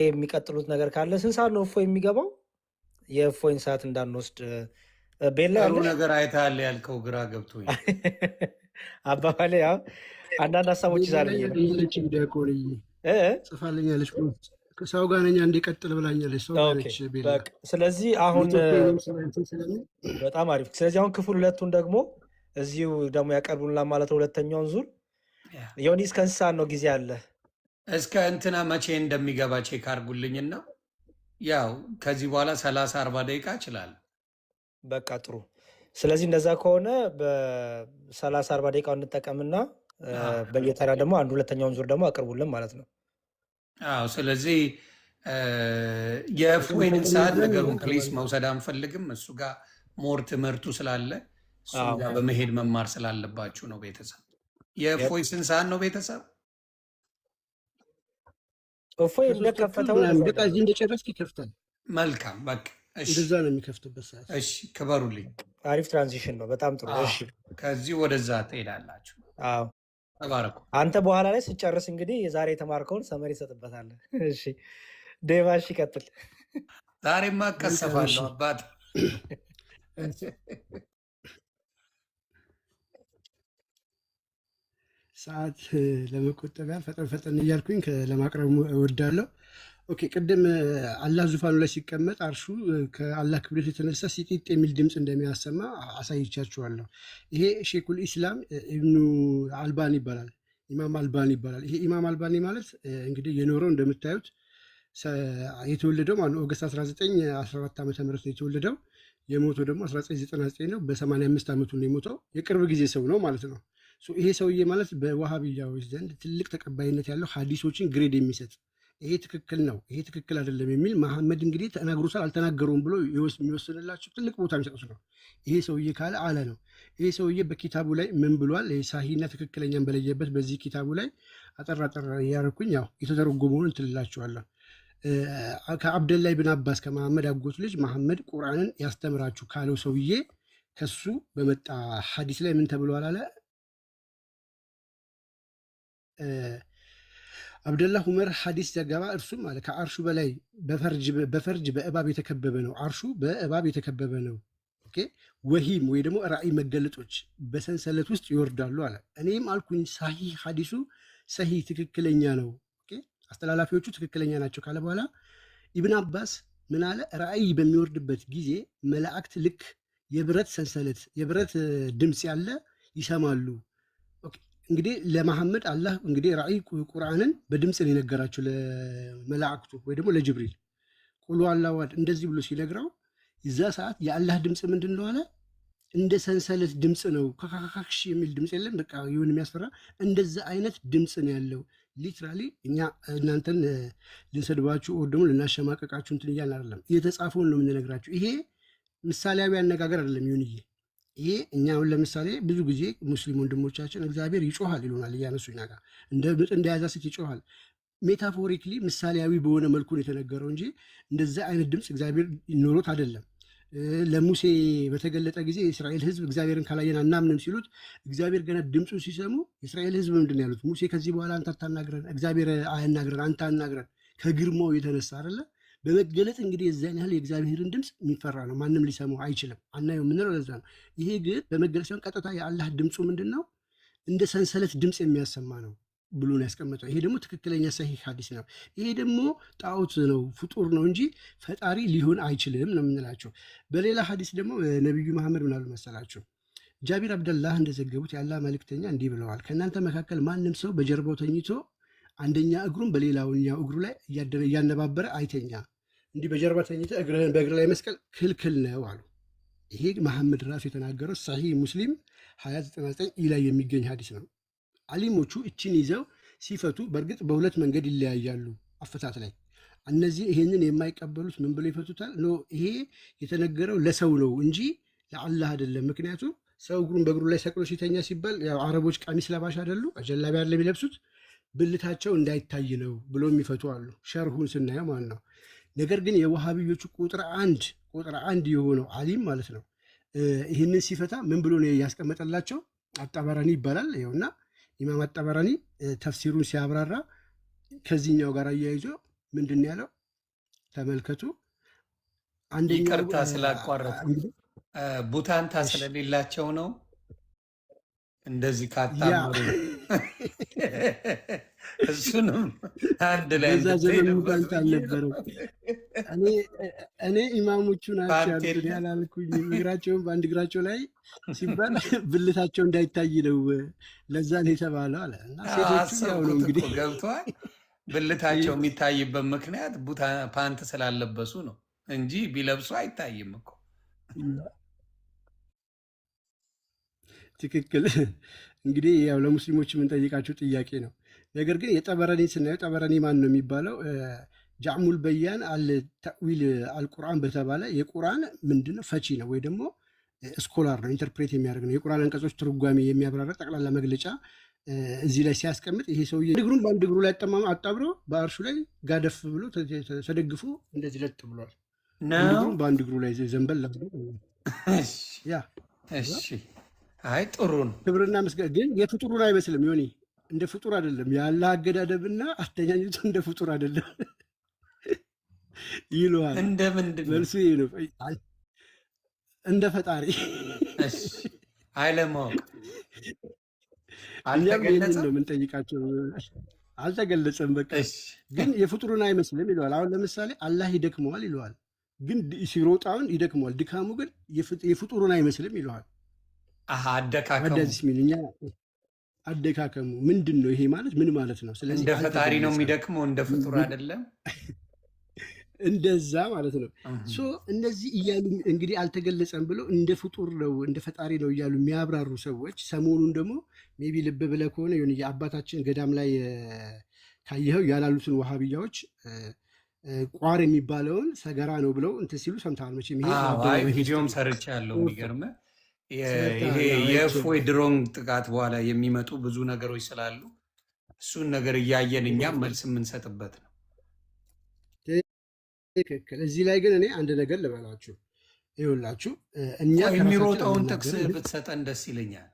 የሚቀጥሉት ነገር ካለ ስንት ሰዓት ነው እፎይ የሚገባው? የእፎይን ሰዓት እንዳንወስድ ቤላ ጥሩ ያለሽ ነገር አይተሃል ያልከው ግራ ገብቶኝ አባባሌ ያው አንዳንድ ሀሳቦች ይዛል ብዬ ነው ያለችም ዲያቆን ጽፋልኛለች። ሰው ጋር ነኝ እንዲቀጥል ብላኛለች። ሰው ጋር ነች ቤላ። በቃ ስለዚህ አሁን በጣም አሪፍ። ስለዚህ አሁን ክፍል ሁለቱን ደግሞ እዚሁ ደግሞ ያቀርቡልናል ማለት ነው። ሁለተኛውን ዙር ዮኒ እስከ እንስሳ ነው ጊዜ አለ እስከ እንትና መቼ እንደሚገባ ቼክ አድርጉልኝና ያው ከዚህ በኋላ 30-40 ደቂቃ ይችላል። በቃ ጥሩ። ስለዚህ እንደዛ ከሆነ በ30-40 ደቂቃው እንጠቀምና በየተራ ደግሞ አንድ ሁለተኛውን ዙር ደግሞ አቅርቡልን ማለት ነው። አዎ ስለዚህ የእፎይንን ሰዓት ነገሩን ፕሊስ መውሰድ አንፈልግም። እሱ ጋር ሞር ትምህርቱ ስላለ እሱ ጋር በመሄድ መማር ስላለባችሁ ነው። ቤተሰብ የእፎይ ስንት ሰዓት ነው ቤተሰብ? እፎይ እንደከፈተው በቃ እዚህ እንደጨረስክ ይከፍታል። መልካም በቃ እሺ፣ እንደዛ ነው የሚከፍትበት ሰዓት። እሺ ክበሩልኝ። አሪፍ ትራንዚሽን ነው። በጣም ጥሩ። እሺ ከዚህ ወደዛ ትሄዳላችሁ። አዎ ተባረኩ። አንተ በኋላ ላይ ስጨርስ እንግዲህ የዛሬ የተማርከውን ሰመሪ ሰጥበታለህ። እሺ ዴቫሽ ይቀጥል። ዛሬማ እቀሰፋለሁ አባት። ሰዓት ለመቆጠቢያ ፈጠን እያልኩኝ ለማቅረብ እወዳለሁ። ኦኬ ቅድም አላህ ዙፋኑ ላይ ሲቀመጥ አርሹ ከአላህ ክብረት የተነሳ ሲጢጥ የሚል ድምፅ እንደሚያሰማ አሳይቻችኋለሁ። ይሄ ሼኩል ኢስላም ኢብኑ አልባኒ ይባላል። ኢማም አልባኒ ይባላል። ይሄ ኢማም አልባኒ ማለት እንግዲህ የኖረው እንደምታዩት የተወለደው ኦገስት 1914 ዓ.ም ነው የተወለደው። የሞተው ደግሞ 1999 ነው። በ85 ዓመቱ ነው የሞተው። የቅርብ ጊዜ ሰው ነው ማለት ነው። ይሄ ሰውዬ ማለት በዋሃብያዎች ዘንድ ትልቅ ተቀባይነት ያለው ሀዲሶችን ግሬድ የሚሰጥ ይሄ ትክክል ነው፣ ይሄ ትክክል አይደለም የሚል መሐመድ እንግዲህ ተናግሮታል አልተናገረውም ብሎ የሚወስንላቸው ትልቅ ቦታ የሚሰጡት ነው። ይሄ ሰውዬ ካለ አለ ነው። ይሄ ሰውዬ በኪታቡ ላይ ምን ብሏል? ሳሂና ትክክለኛን በለየበት በዚህ ኪታቡ ላይ አጠር እያደረኩኝ ያው የተተረጎመውን እንትልላችኋለሁ። ከአብደላይ ብን አባስ ከመሐመድ አጎት ልጅ መሐመድ ቁርአንን ያስተምራችሁ ካለው ሰውዬ ከሱ በመጣ ሐዲስ ላይ ምን ተብሏል አለ አብደላ ሁመር ሐዲስ ዘገባ። እርሱም አለ ከአርሹ በላይ በፈርጅ በእባብ የተከበበ ነው። አርሹ በእባብ የተከበበ ነው። ኦኬ ወሂም ወይ ደግሞ ራእይ መገለጦች በሰንሰለት ውስጥ ይወርዳሉ አለ። እኔም አልኩኝ ሳሂህ ሐዲሱ ሰሂህ ትክክለኛ ነው። ኦኬ አስተላላፊዎቹ ትክክለኛ ናቸው ካለ በኋላ ኢብን አባስ ምን አለ? ራእይ በሚወርድበት ጊዜ መላእክት ልክ የብረት ሰንሰለት የብረት ድምፅ ያለ ይሰማሉ። እንግዲህ ለመሐመድ አላህ እንግዲህ ራእይ ቁርአንን በድምፅ ነው የነገራቸው ለመላእክቱ ወይ ደግሞ ለጅብሪል ቁሉ አላዋድ እንደዚህ ብሎ ሲነግረው ይዛ ሰዓት የአላህ ድምፅ ምንድን ነው አለ? እንደ ሰንሰለት ድምፅ ነው። ካካካክሽ የሚል ድምፅ የለም። በቃ ይሁን የሚያስፈራ እንደዛ አይነት ድምፅ ነው ያለው። ሊትራሊ እኛ እናንተን ልንሰድባችሁ ወይ ደግሞ ልናሸማቀቃችሁ እንትን እያልን አይደለም፣ የተጻፈውን ነው የምንነግራችሁ። ይሄ ምሳሌያዊ አነጋገር አይደለም። ይሁንዬ ይሄ እኛ አሁን ለምሳሌ ብዙ ጊዜ ሙስሊም ወንድሞቻችን እግዚአብሔር ይጮሃል ይሉናል እያነሱ እኛ ጋር እንደ ምጥ እንደያዛ ሴት ይጮሃል። ሜታፎሪክሊ ምሳሌያዊ በሆነ መልኩ ነው የተነገረው እንጂ እንደዛ አይነት ድምፅ እግዚአብሔር ኖሮት አይደለም። ለሙሴ በተገለጠ ጊዜ የእስራኤል ሕዝብ እግዚአብሔርን ካላየን አናምንም ሲሉት እግዚአብሔር ገና ድምፁን ሲሰሙ የእስራኤል ሕዝብ ምንድን ነው ያሉት? ሙሴ ከዚህ በኋላ አንተ አታናግረን፣ እግዚአብሔር አያናግረን፣ አንተ አናግረን። ከግርማው የተነሳ አይደለ በመገለጥ እንግዲህ የዛን ያህል የእግዚአብሔርን ድምፅ የሚፈራ ነው። ማንም ሊሰማው አይችልም። አናየው የምንለው ለዛ ነው። ይሄ ግን በመገለጥ ሲሆን ቀጥታ የአላህ ድምፁ ምንድን ነው? እንደ ሰንሰለት ድምፅ የሚያሰማ ነው ብሎ ነው ያስቀመጠው። ይሄ ደግሞ ትክክለኛ ሰሂህ ሐዲስ ነው። ይሄ ደግሞ ጣዖት ነው፣ ፍጡር ነው እንጂ ፈጣሪ ሊሆን አይችልም ነው የምንላቸው። በሌላ ሐዲስ ደግሞ ነቢዩ መሐመድ ምናሉ መሰላቸው? ጃቢር አብደላህ እንደዘገቡት የአላህ መልእክተኛ እንዲህ ብለዋል፣ ከእናንተ መካከል ማንም ሰው በጀርባው ተኝቶ አንደኛ እግሩን በሌላውኛው እግሩ ላይ እያነባበረ አይተኛ። እንዲህ በጀርባ ተኝተ እግርህን በእግር ላይ መስቀል ክልክል ነው አሉ። ይሄ መሐመድ ራሱ የተናገረው ሳሂህ ሙስሊም 2099 ላይ የሚገኝ ሐዲስ ነው። አሊሞቹ እችን ይዘው ሲፈቱ በእርግጥ በሁለት መንገድ ይለያያሉ አፈታት ላይ። እነዚህ ይሄንን የማይቀበሉት ምን ብለው ይፈቱታል? ኖ ይሄ የተነገረው ለሰው ነው እንጂ ለአላህ አይደለም። ምክንያቱም ሰው እግሩን በእግሩ ላይ ሰቅሎ ሲተኛ ሲባል ያው አረቦች ቀሚስ ለባሽ አይደሉ? ጀላቢ አይደለም የሚለብሱት፣ ብልታቸው እንዳይታይ ነው ብሎ የሚፈቱ አሉ። ሸርሁን ስናየው ማለት ነው። ነገር ግን የዋሃብዮቹ ቁጥር አንድ የሆነው አሊም ማለት ነው ይህንን ሲፈታ ምን ብሎ ነው ያስቀመጠላቸው? አጣበራኒ ይባላል። ይኸውና ኢማም አጣበራኒ ተፍሲሩን ሲያብራራ ከዚህኛው ጋር አያይዞ ምንድን ያለው ተመልከቱ። አንደኛው ይቅርታ ስላቋረጥኩ ቡታንታ ስለሌላቸው ነው እንደዚህ ካታምሩ እሱንም አንድ ላይ በዛ ዘመን ቡታንታ አልነበረም። እኔ ኢማሞቹ ናቸው ያሉት ያላልኩኝ። እግራቸውን በአንድ እግራቸው ላይ ሲባል ብልታቸው እንዳይታይ ነው ለዛ ነው የተባለው አለ። እና ሴቶቹ ያው ነው እንግዲህ ገብቷል። ብልታቸው የሚታይበት ምክንያት ፓንት ስላለበሱ ነው እንጂ ቢለብሱ አይታይም እኮ። ትክክል። እንግዲህ ያው ለሙስሊሞች የምንጠይቃቸው ጥያቄ ነው። ነገር ግን የጠበረኒ ስናየው ጠበረኒ ማን ነው የሚባለው? ጃዕሙል በያን አል ተዊል አልቁርአን በተባለ የቁርአን ምንድነው ፈቺ ነው ወይ ደግሞ ስኮላር ነው፣ ኢንተርፕሬት የሚያደርግ ነው። የቁርአን አንቀጾች ትርጓሜ የሚያብራራ ጠቅላላ መግለጫ እዚህ ላይ ሲያስቀምጥ ይሄ ሰውዬ እግሩን በአንድ እግሩ ላይ አጣብሮ በአርሹ ላይ ጋደፍ ብሎ ተደግፎ እንደዚህ ለጥ ብሏል። እግሩን በአንድ እግሩ ላይ ዘንበል ያ አይ ጥሩ ነው። ክብርና ምስጋና ግን የፍጡሩን አይመስልም። ዮኒ እንደ ፍጡር አይደለም። ያለ አገዳደብና አስተኛኘቱ እንደ ፍጡር አይደለም ይለዋል። እንደ ምንድን ነው መልሱ? ይሄ ነው፣ እንደ ፈጣሪ አይለማወቅ። እኛም ይህንን ነው የምንጠይቃቸው። አልተገለጸም። በቃ ግን የፍጡሩን አይመስልም ይለዋል። አሁን ለምሳሌ አላህ ይደክመዋል ይለዋል፣ ግን ሲሮጣውን ይደክመዋል። ድካሙ ግን የፍጡሩን አይመስልም ይለዋል። አደካከሙ ምንድን ነው? ይሄ ማለት ምን ማለት ነው? ስለዚህ እንደ ፈጣሪ ነው የሚደክመው፣ እንደ ፍጡር አይደለም። እንደዛ ማለት ነው። እነዚህ እያሉ እንግዲህ አልተገለጸም ብለው እንደ ፍጡር ነው እንደ ፈጣሪ ነው እያሉ የሚያብራሩ ሰዎች ሰሞኑን ደግሞ ሜይ ቢ ልብ ብለህ ከሆነ የሆነ የአባታችን ገዳም ላይ ካየኸው ያላሉትን ዋሃብያዎች ቋር የሚባለውን ሰገራ ነው ብለው እንትን ሲሉ ሰምተሃል መቼም። ይሄ ቪዲዮም ሰርቻ ያለው የሚገርምህ ይሄ የእፎይ ድሮን ጥቃት በኋላ የሚመጡ ብዙ ነገሮች ስላሉ እሱን ነገር እያየን እኛም መልስ የምንሰጥበት ነው። ትክክል። እዚህ ላይ ግን እኔ አንድ ነገር ልበላችሁ፣ ይኸውላችሁ እኛ የሚሮጠውን ጥቅስ ብትሰጠን ደስ ይለኛል።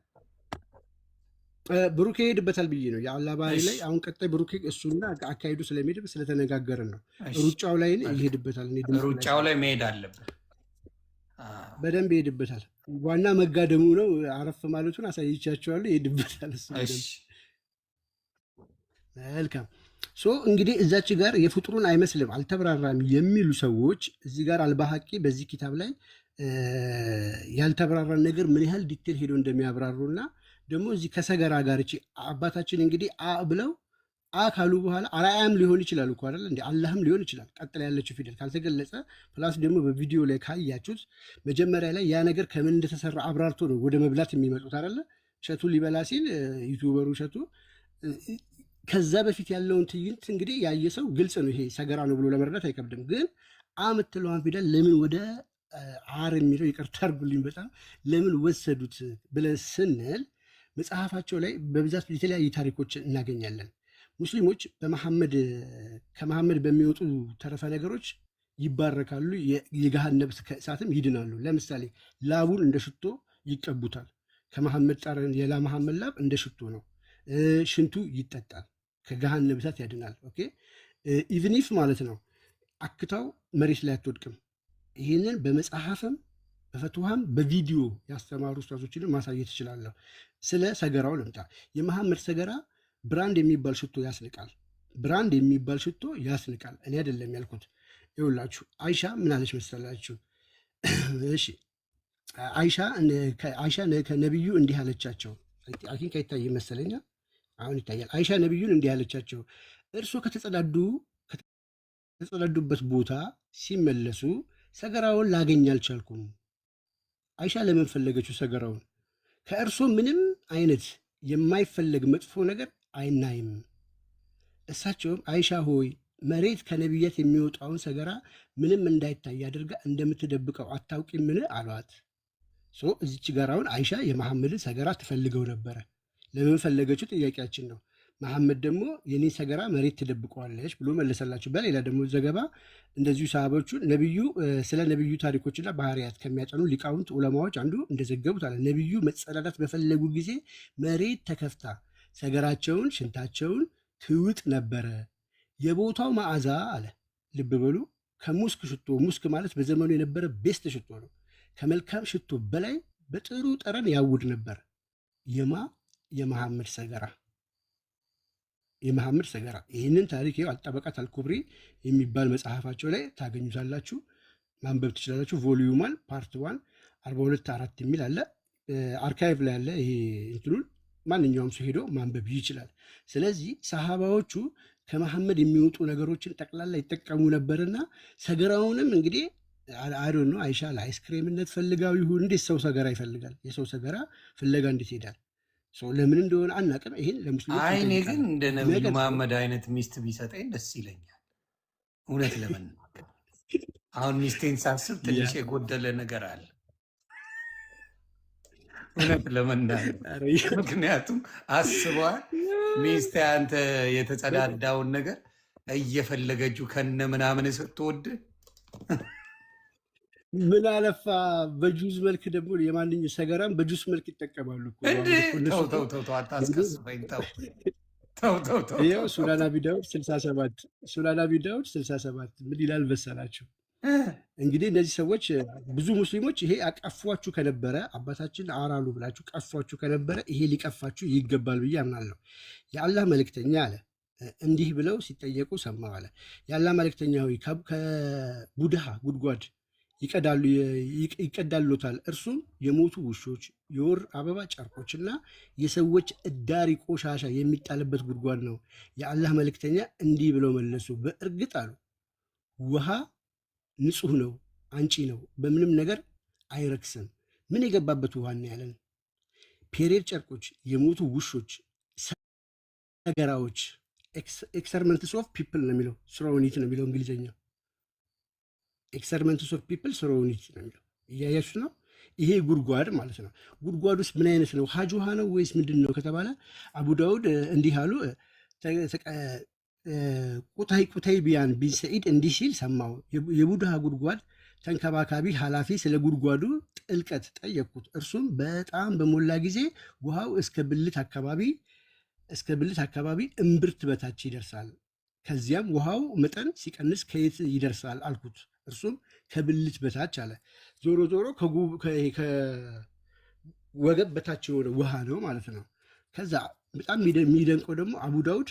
ብሩኬ ይሄድበታል ብዬ ነው የአላህ ባህሪ ላይ። አሁን ቀጣይ ብሩኬ እሱና አካሄዱ ስለሚሄድ ስለተነጋገርን ነው። ሩጫው ላይ ይሄድበታል። ሩጫው ላይ መሄድ አለበት፣ በደንብ ይሄድበታል። ዋና መጋደሙ ነው። አረፍ ማለቱን አሳይቻቸዋለሁ። ይሄድበታል እሱ። መልካም። እንግዲህ እዛች ጋር የፍጡሩን አይመስልም አልተብራራም የሚሉ ሰዎች እዚህ ጋር አልባሀቂ በዚህ ኪታብ ላይ ያልተብራራን ነገር ምን ያህል ዲቴል ሄዶ እንደሚያብራሩና ደግሞ እዚህ ከሰገራ ጋር እቺ አባታችን እንግዲህ ብለው ካሉ በኋላ አርአያም ሊሆን ይችላል እኮ አይደል እንዴ? አላህም ሊሆን ይችላል። ቀጥላ ያለችው ፊደል ካልተገለጸ ፕላስ ደግሞ በቪዲዮ ላይ ካያችሁት መጀመሪያ ላይ ያ ነገር ከምን እንደተሰራ አብራርቶ ነው ወደ መብላት የሚመጡት አይደለ? እሸቱ ሊበላ ሲል ዩቱበሩ እሸቱ ከዛ በፊት ያለውን ትዕይንት እንግዲህ ያየ ሰው ግልጽ ነው። ይሄ ሰገራ ነው ብሎ ለመረዳት አይከብድም። ግን የምትለዋን ፊደል ለምን ወደ አር የሚለው ይቅርታ አድርጉልኝ በጣም ለምን ወሰዱት ብለን ስንል መጽሐፋቸው ላይ በብዛት የተለያዩ ታሪኮች እናገኛለን። ሙስሊሞች ከመሐመድ በሚወጡ ተረፈ ነገሮች ይባረካሉ፣ የገሃነም እሳትም ይድናሉ። ለምሳሌ ላቡን እንደ ሽቶ ይቀቡታል። ከመሐመድ ጠረን የመሐመድ ላብ እንደ ሽቶ ነው። ሽንቱ ይጠጣል፣ ከገሃነም እሳት ያድናል። ኦኬ ኢቭኒፍ ማለት ነው። አክታው መሬት ላይ አትወድቅም። ይህንን በመጽሐፍም በፈትዋም በቪዲዮ ያስተማሩ ኡስታዞችን ማሳየት እችላለሁ። ስለ ሰገራው ልምጣ። የመሐመድ ሰገራ ብራንድ የሚባል ሽቶ ያስንቃል። ብራንድ የሚባል ሽቶ ያስንቃል። እኔ አይደለም ያልኩት። ይኸውላችሁ አይሻ ምን አለች መሰላችሁ? እሺ አይሻ ከነቢዩ እንዲህ አለቻቸው። አኪን ከይታይ መሰለኛል። አሁን ይታያል። አይሻ ነቢዩን እንዲህ አለቻቸው፣ እርሶ ከተጸዳዱበት ቦታ ሲመለሱ ሰገራውን ላገኝ አልቻልኩም። አይሻ ለምን ፈለገችው ሰገራውን? ከእርሶ ምንም አይነት የማይፈለግ መጥፎ ነገር አይናይም። እሳቸውም አይሻ ሆይ መሬት ከነቢያት የሚወጣውን ሰገራ ምንም እንዳይታይ አድርጋ እንደምትደብቀው አታውቂምን አሏት። እዚች ጋር አሁን አይሻ የመሐመድን ሰገራ ትፈልገው ነበረ። ለምን ፈለገችው ጥያቄያችን ነው። መሐመድ ደግሞ የኔን ሰገራ መሬት ትደብቀዋለች ብሎ መለሰላቸው። በሌላ ደግሞ ዘገባ እንደዚሁ ሰሃቦቹ ስለ ነቢዩ ታሪኮችና ባህሪያት ከሚያጠኑ ሊቃውንት ዑለማዎች አንዱ እንደዘገቡት አለ ነቢዩ መጸዳዳት በፈለጉ ጊዜ መሬት ተከፍታ ሰገራቸውን ሽንታቸውን ትውጥ ነበረ። የቦታው መዓዛ አለ ልብ በሉ ከሙስክ ሽቶ ሙስክ ማለት በዘመኑ የነበረ ቤስት ሽቶ ነው። ከመልካም ሽቶ በላይ በጥሩ ጠረን ያውድ ነበር። የመሐመድ ሰገራ ይህንን ታሪክ ይኸው አልጠበቃት አልኩብሪ የሚባል መጽሐፋቸው ላይ ታገኙታላችሁ፣ ማንበብ ትችላላችሁ። ቮሊዩማል ፓርት 1 42 የሚል አለ፣ አርካይቭ ላይ ያለ። ይሄ እንትኑን ማንኛውም ሰው ሄዶ ማንበብ ይችላል። ስለዚህ ሰሃባዎቹ ከመሐመድ የሚወጡ ነገሮችን ጠቅላላ ይጠቀሙ ነበርና ሰገራውንም እንግዲህ አዶ ነው አይሻ ለአይስክሬምነት ፈልጋው ይሁን እንዴት ሰው ሰገራ ይፈልጋል? የሰው ሰገራ ፍለጋ እንዴት ይሄዳል? ለምን እንደሆነ አናውቅም። ይሄን ለሙስሊሞች አይኔ ግን እንደ ነብዩ መሐመድ አይነት ሚስት ቢሰጠኝ ደስ ይለኛል። እውነት ለመናገር አሁን ሚስቴን ሳስብ ትንሽ የጎደለ ነገር አለ፣ እውነት ለመናገር። ምክንያቱም አስበዋል ሚስቴ አንተ የተጸዳዳውን ነገር እየፈለገችው ከነ ምናምን ስትወድ ምን አለፋ በጁስ መልክ ደግሞ የማንኛው ሰገራም በጁስ መልክ ይጠቀማሉ እኮ። አታስቀስበኝ። ይኸው ሱናን አቢ ዳውድ 67 ምን ይላል መሰላችሁ? እንግዲህ እነዚህ ሰዎች ብዙ ሙስሊሞች ይሄ አቀፏችሁ ከነበረ አባታችን አራሉ ብላችሁ ቀፏችሁ ከነበረ ይሄ ሊቀፋችሁ ይገባል ብዬ አምናለሁ። የአላህ መልእክተኛ አለ እንዲህ ብለው ሲጠየቁ ሰማሁ አለ። የአላህ መልእክተኛ ሆይ ከቡድሃ ጉድጓድ ይቀዳሉታል፣ እርሱም የሞቱ ውሾች፣ የወር አበባ ጨርቆችና የሰዎች እዳሪ ቆሻሻ የሚጣልበት ጉድጓድ ነው። የአላህ መልእክተኛ እንዲህ ብለው መለሱ፣ በእርግጥ አሉ ውሃ ንጹህ ነው፣ አንጪ ነው፣ በምንም ነገር አይረክስም። ምን የገባበት ውሃ ነው ያለን? ፔሬድ ጨርቆች፣ የሞቱ ውሾች፣ ሰገራዎች፣ ኤክሰርመንትስ ኦፍ ፒፕል ነው የሚለው፣ ስሮኒት ነው የሚለው እንግሊዝኛ። ኤክሰርመንትስ ኦፍ ፒፕል ስሮኒት ነው የሚለው። እያያችሁ ነው። ይሄ ጉድጓድ ማለት ነው። ጉድጓድ ውስጥ ምን አይነት ነው? ሀጅ ውሃ ነው ወይስ ምንድን ነው ከተባለ አቡ ዳውድ እንዲህ አሉ። ቁታይ ቢያን ቢን ሰዒድ እንዲህ ሲል ሰማው። የቡድሃ ጉድጓድ ተንከባካቢ ኃላፊ ስለ ጉድጓዱ ጥልቀት ጠየቅኩት። እርሱም በጣም በሞላ ጊዜ ውሃው እስከ ብልት አካባቢ እምብርት በታች ይደርሳል። ከዚያም ውሃው መጠን ሲቀንስ ከየት ይደርሳል አልኩት። እርሱም ከብልት በታች አለ። ዞሮ ዞሮ ከወገብ በታች የሆነ ውሃ ነው ማለት ነው። ከዛ በጣም የሚደንቀው ደግሞ አቡ ዳውድ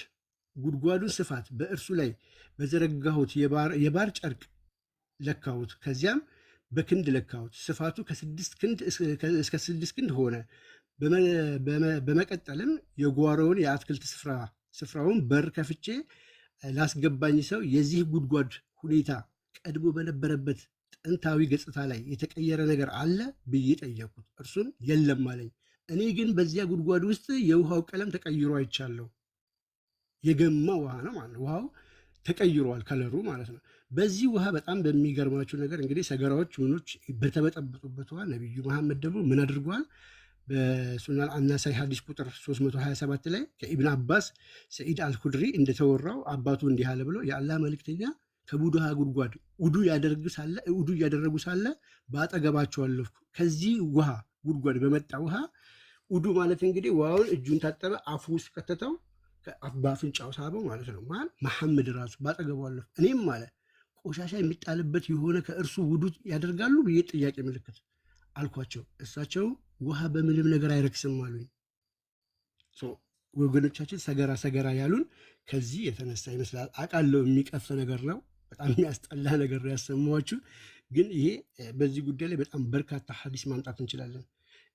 ጉድጓዱን ስፋት በእርሱ ላይ በዘረጋሁት የባር ጨርቅ ለካሁት፣ ከዚያም በክንድ ለካሁት። ስፋቱ ከ6 ክንድ እስከ 6 ክንድ ሆነ። በመቀጠልም የጓሮውን የአትክልት ስፍራውን በር ከፍቼ ላስገባኝ ሰው የዚህ ጉድጓድ ሁኔታ ቀድሞ በነበረበት ጥንታዊ ገጽታ ላይ የተቀየረ ነገር አለ ብዬ ጠየቁት። እርሱም የለም አለኝ። እኔ ግን በዚያ ጉድጓድ ውስጥ የውሃው ቀለም ተቀይሮ አይቻለሁ። የገማ ውሃ ነው ማለት ውሃው ተቀይሯል፣ ከለሩ ማለት ነው። በዚህ ውሃ በጣም በሚገርማችሁ ነገር እንግዲህ ሰገራዎች ምኖች በተበጠበጡበት ውሃ ነቢዩ መሐመድ ደግሞ ምን አድርገዋል? በሱናን አናሳይ ሐዲስ ቁጥር 327 ላይ ከኢብን አባስ ሰዒድ አልኩድሪ እንደተወራው አባቱ እንዲህ አለ ብሎ የአላህ መልእክተኛ ከቡድሃ ጉድጓድ ውዱ እያደረጉ ሳለ በአጠገባቸው አለፍኩ። ከዚህ ውሃ ጉድጓድ በመጣ ውሃ ውዱ ማለት እንግዲህ ውሃውን እጁን ታጠበ፣ አፉ ውስጥ ከተተው፣ በአፍንጫው ሳበው ማለት ነው። ማን መሐመድ ራሱ ባጠገቡ አለፍኩ። እኔም አለ ቆሻሻ የሚጣልበት የሆነ ከእርሱ ውዱ ያደርጋሉ ብዬ ጥያቄ ምልክት አልኳቸው። እሳቸው ውሃ በምንም ነገር አይረክስም አሉኝ። ወገኖቻችን ሰገራ ያሉን ከዚህ የተነሳ ይመስላል። አውቃለሁ የሚቀፍ ነገር ነው፣ በጣም የሚያስጠላ ነገር ነው ያሰማኋችሁ። ግን ይሄ በዚህ ጉዳይ ላይ በጣም በርካታ ሐዲስ ማምጣት እንችላለን።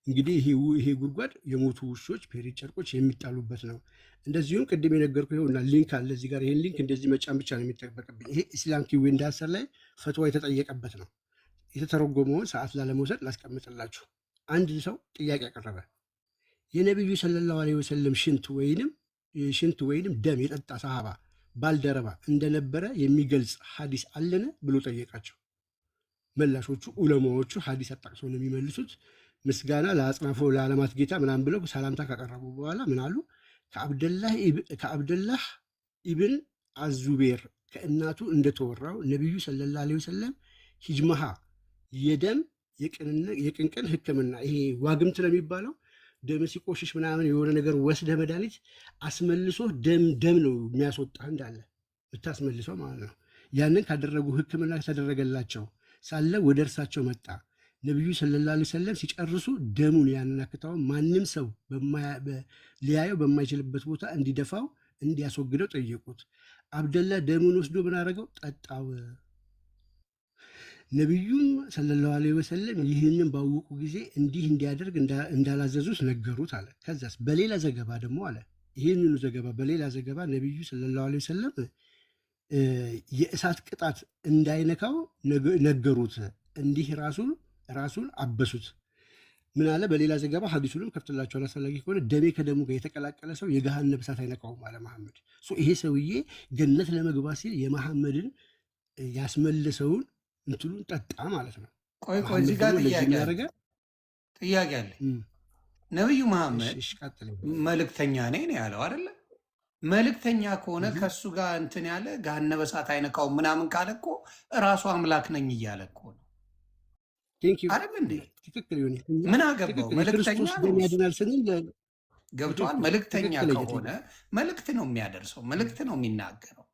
እንግዲህ ይሄ ጉድጓድ የሞቱ ውሾች፣ ፔሬድ ጨርቆች የሚጣሉበት ነው። እንደዚሁም ቅድም የነገርኩ ይኸውና ሊንክ አለ እዚህ ጋር። ይሄን ሊንክ እንደዚህ መጫን ብቻ ነው የሚጠበቅብኝ። ይሄ ኢስላም ቲቪ እንዳሰር ላይ ፈትዋ የተጠየቀበት ነው። የተተረጎመውን ሰዓት ላለመውሰድ ላስቀምጥላችሁ። አንድ ሰው ጥያቄ ያቀረበ የነቢዩ ሰለላሁ ዐለይሂ ወሰለም ሽንት ወይንም ደም የጠጣ ሰሃባ ባልደረባ እንደነበረ የሚገልጽ ሐዲስ አለን ብሎ ጠየቃቸው። መላሾቹ ኡለማዎቹ ሐዲስ አጣቅሰው ነው የሚመልሱት። ምስጋና ለአጽናፈ ለዓለማት ጌታ ምናምን ብለው ሰላምታ ካቀረቡ በኋላ ምን አሉ? ከአብደላህ ኢብን አዙቤር ከእናቱ እንደተወራው ነቢዩ ሰለላሁ ዐለይሂ ወሰለም ሂጅመሃ የደም የቅንቅን ሕክምና ይሄ ዋግምት ነው የሚባለው ደም ሲቆሽሽ ምናምን የሆነ ነገር ወስደ መድኃኒት አስመልሶ ደም ነው የሚያስወጣ እንዳለ የምታስመልሰው ማለት ነው። ያንን ካደረጉ ሕክምና ተደረገላቸው ሳለ ወደ እርሳቸው መጣ። ነቢዩ ሰለላሁ ዐለይሂ ወሰለም ሲጨርሱ ደሙን ያናክተውን ማንም ሰው ሊያየው በማይችልበት ቦታ እንዲደፋው እንዲያስወግደው ጠየቁት። አብደላ ደሙን ወስዶ ምን አደረገው? ጠጣው። ነቢዩም ሰለላሁ ዐለይሂ ወሰለም ይህንን ባወቁ ጊዜ እንዲህ እንዲያደርግ እንዳላዘዙት ነገሩት አለ። ከዛስ በሌላ ዘገባ ደግሞ አለ ይህንኑ ዘገባ በሌላ ዘገባ ነቢዩ ሰለላሁ ዐለይሂ ወሰለም የእሳት ቅጣት እንዳይነካው ነገሩት። እንዲህ ራሱን አበሱት። ምን አለ? በሌላ ዘገባ ሀዲሱንም ከፍትላቸዋል አስፈላጊ ከሆነ ደሜ ከደሙ ጋር የተቀላቀለ ሰው የገሃነም እሳት አይነካውም አለ መሐመድ። ይሄ ሰውዬ ገነት ለመግባት ሲል የመሐመድን ያስመለሰውን እንትሉን ጠጣ ማለት ነው። ቆይ እዚህ ጋር ጥያቄ አለ። ነቢዩ መሐመድ መልእክተኛ ነኝ ነው ያለው አይደለ? መልእክተኛ ከሆነ ከእሱ ጋር እንትን ያለ ገሃነመ እሳት አይነካውም ምናምን ካለ እኮ እራሱ አምላክ ነኝ እያለ እኮ ነው አይደል እንዴ? ምን አገባው? መልእክተኛ ገብተዋል። መልእክተኛ ከሆነ መልእክት ነው የሚያደርሰው፣ መልእክት ነው የሚናገረው።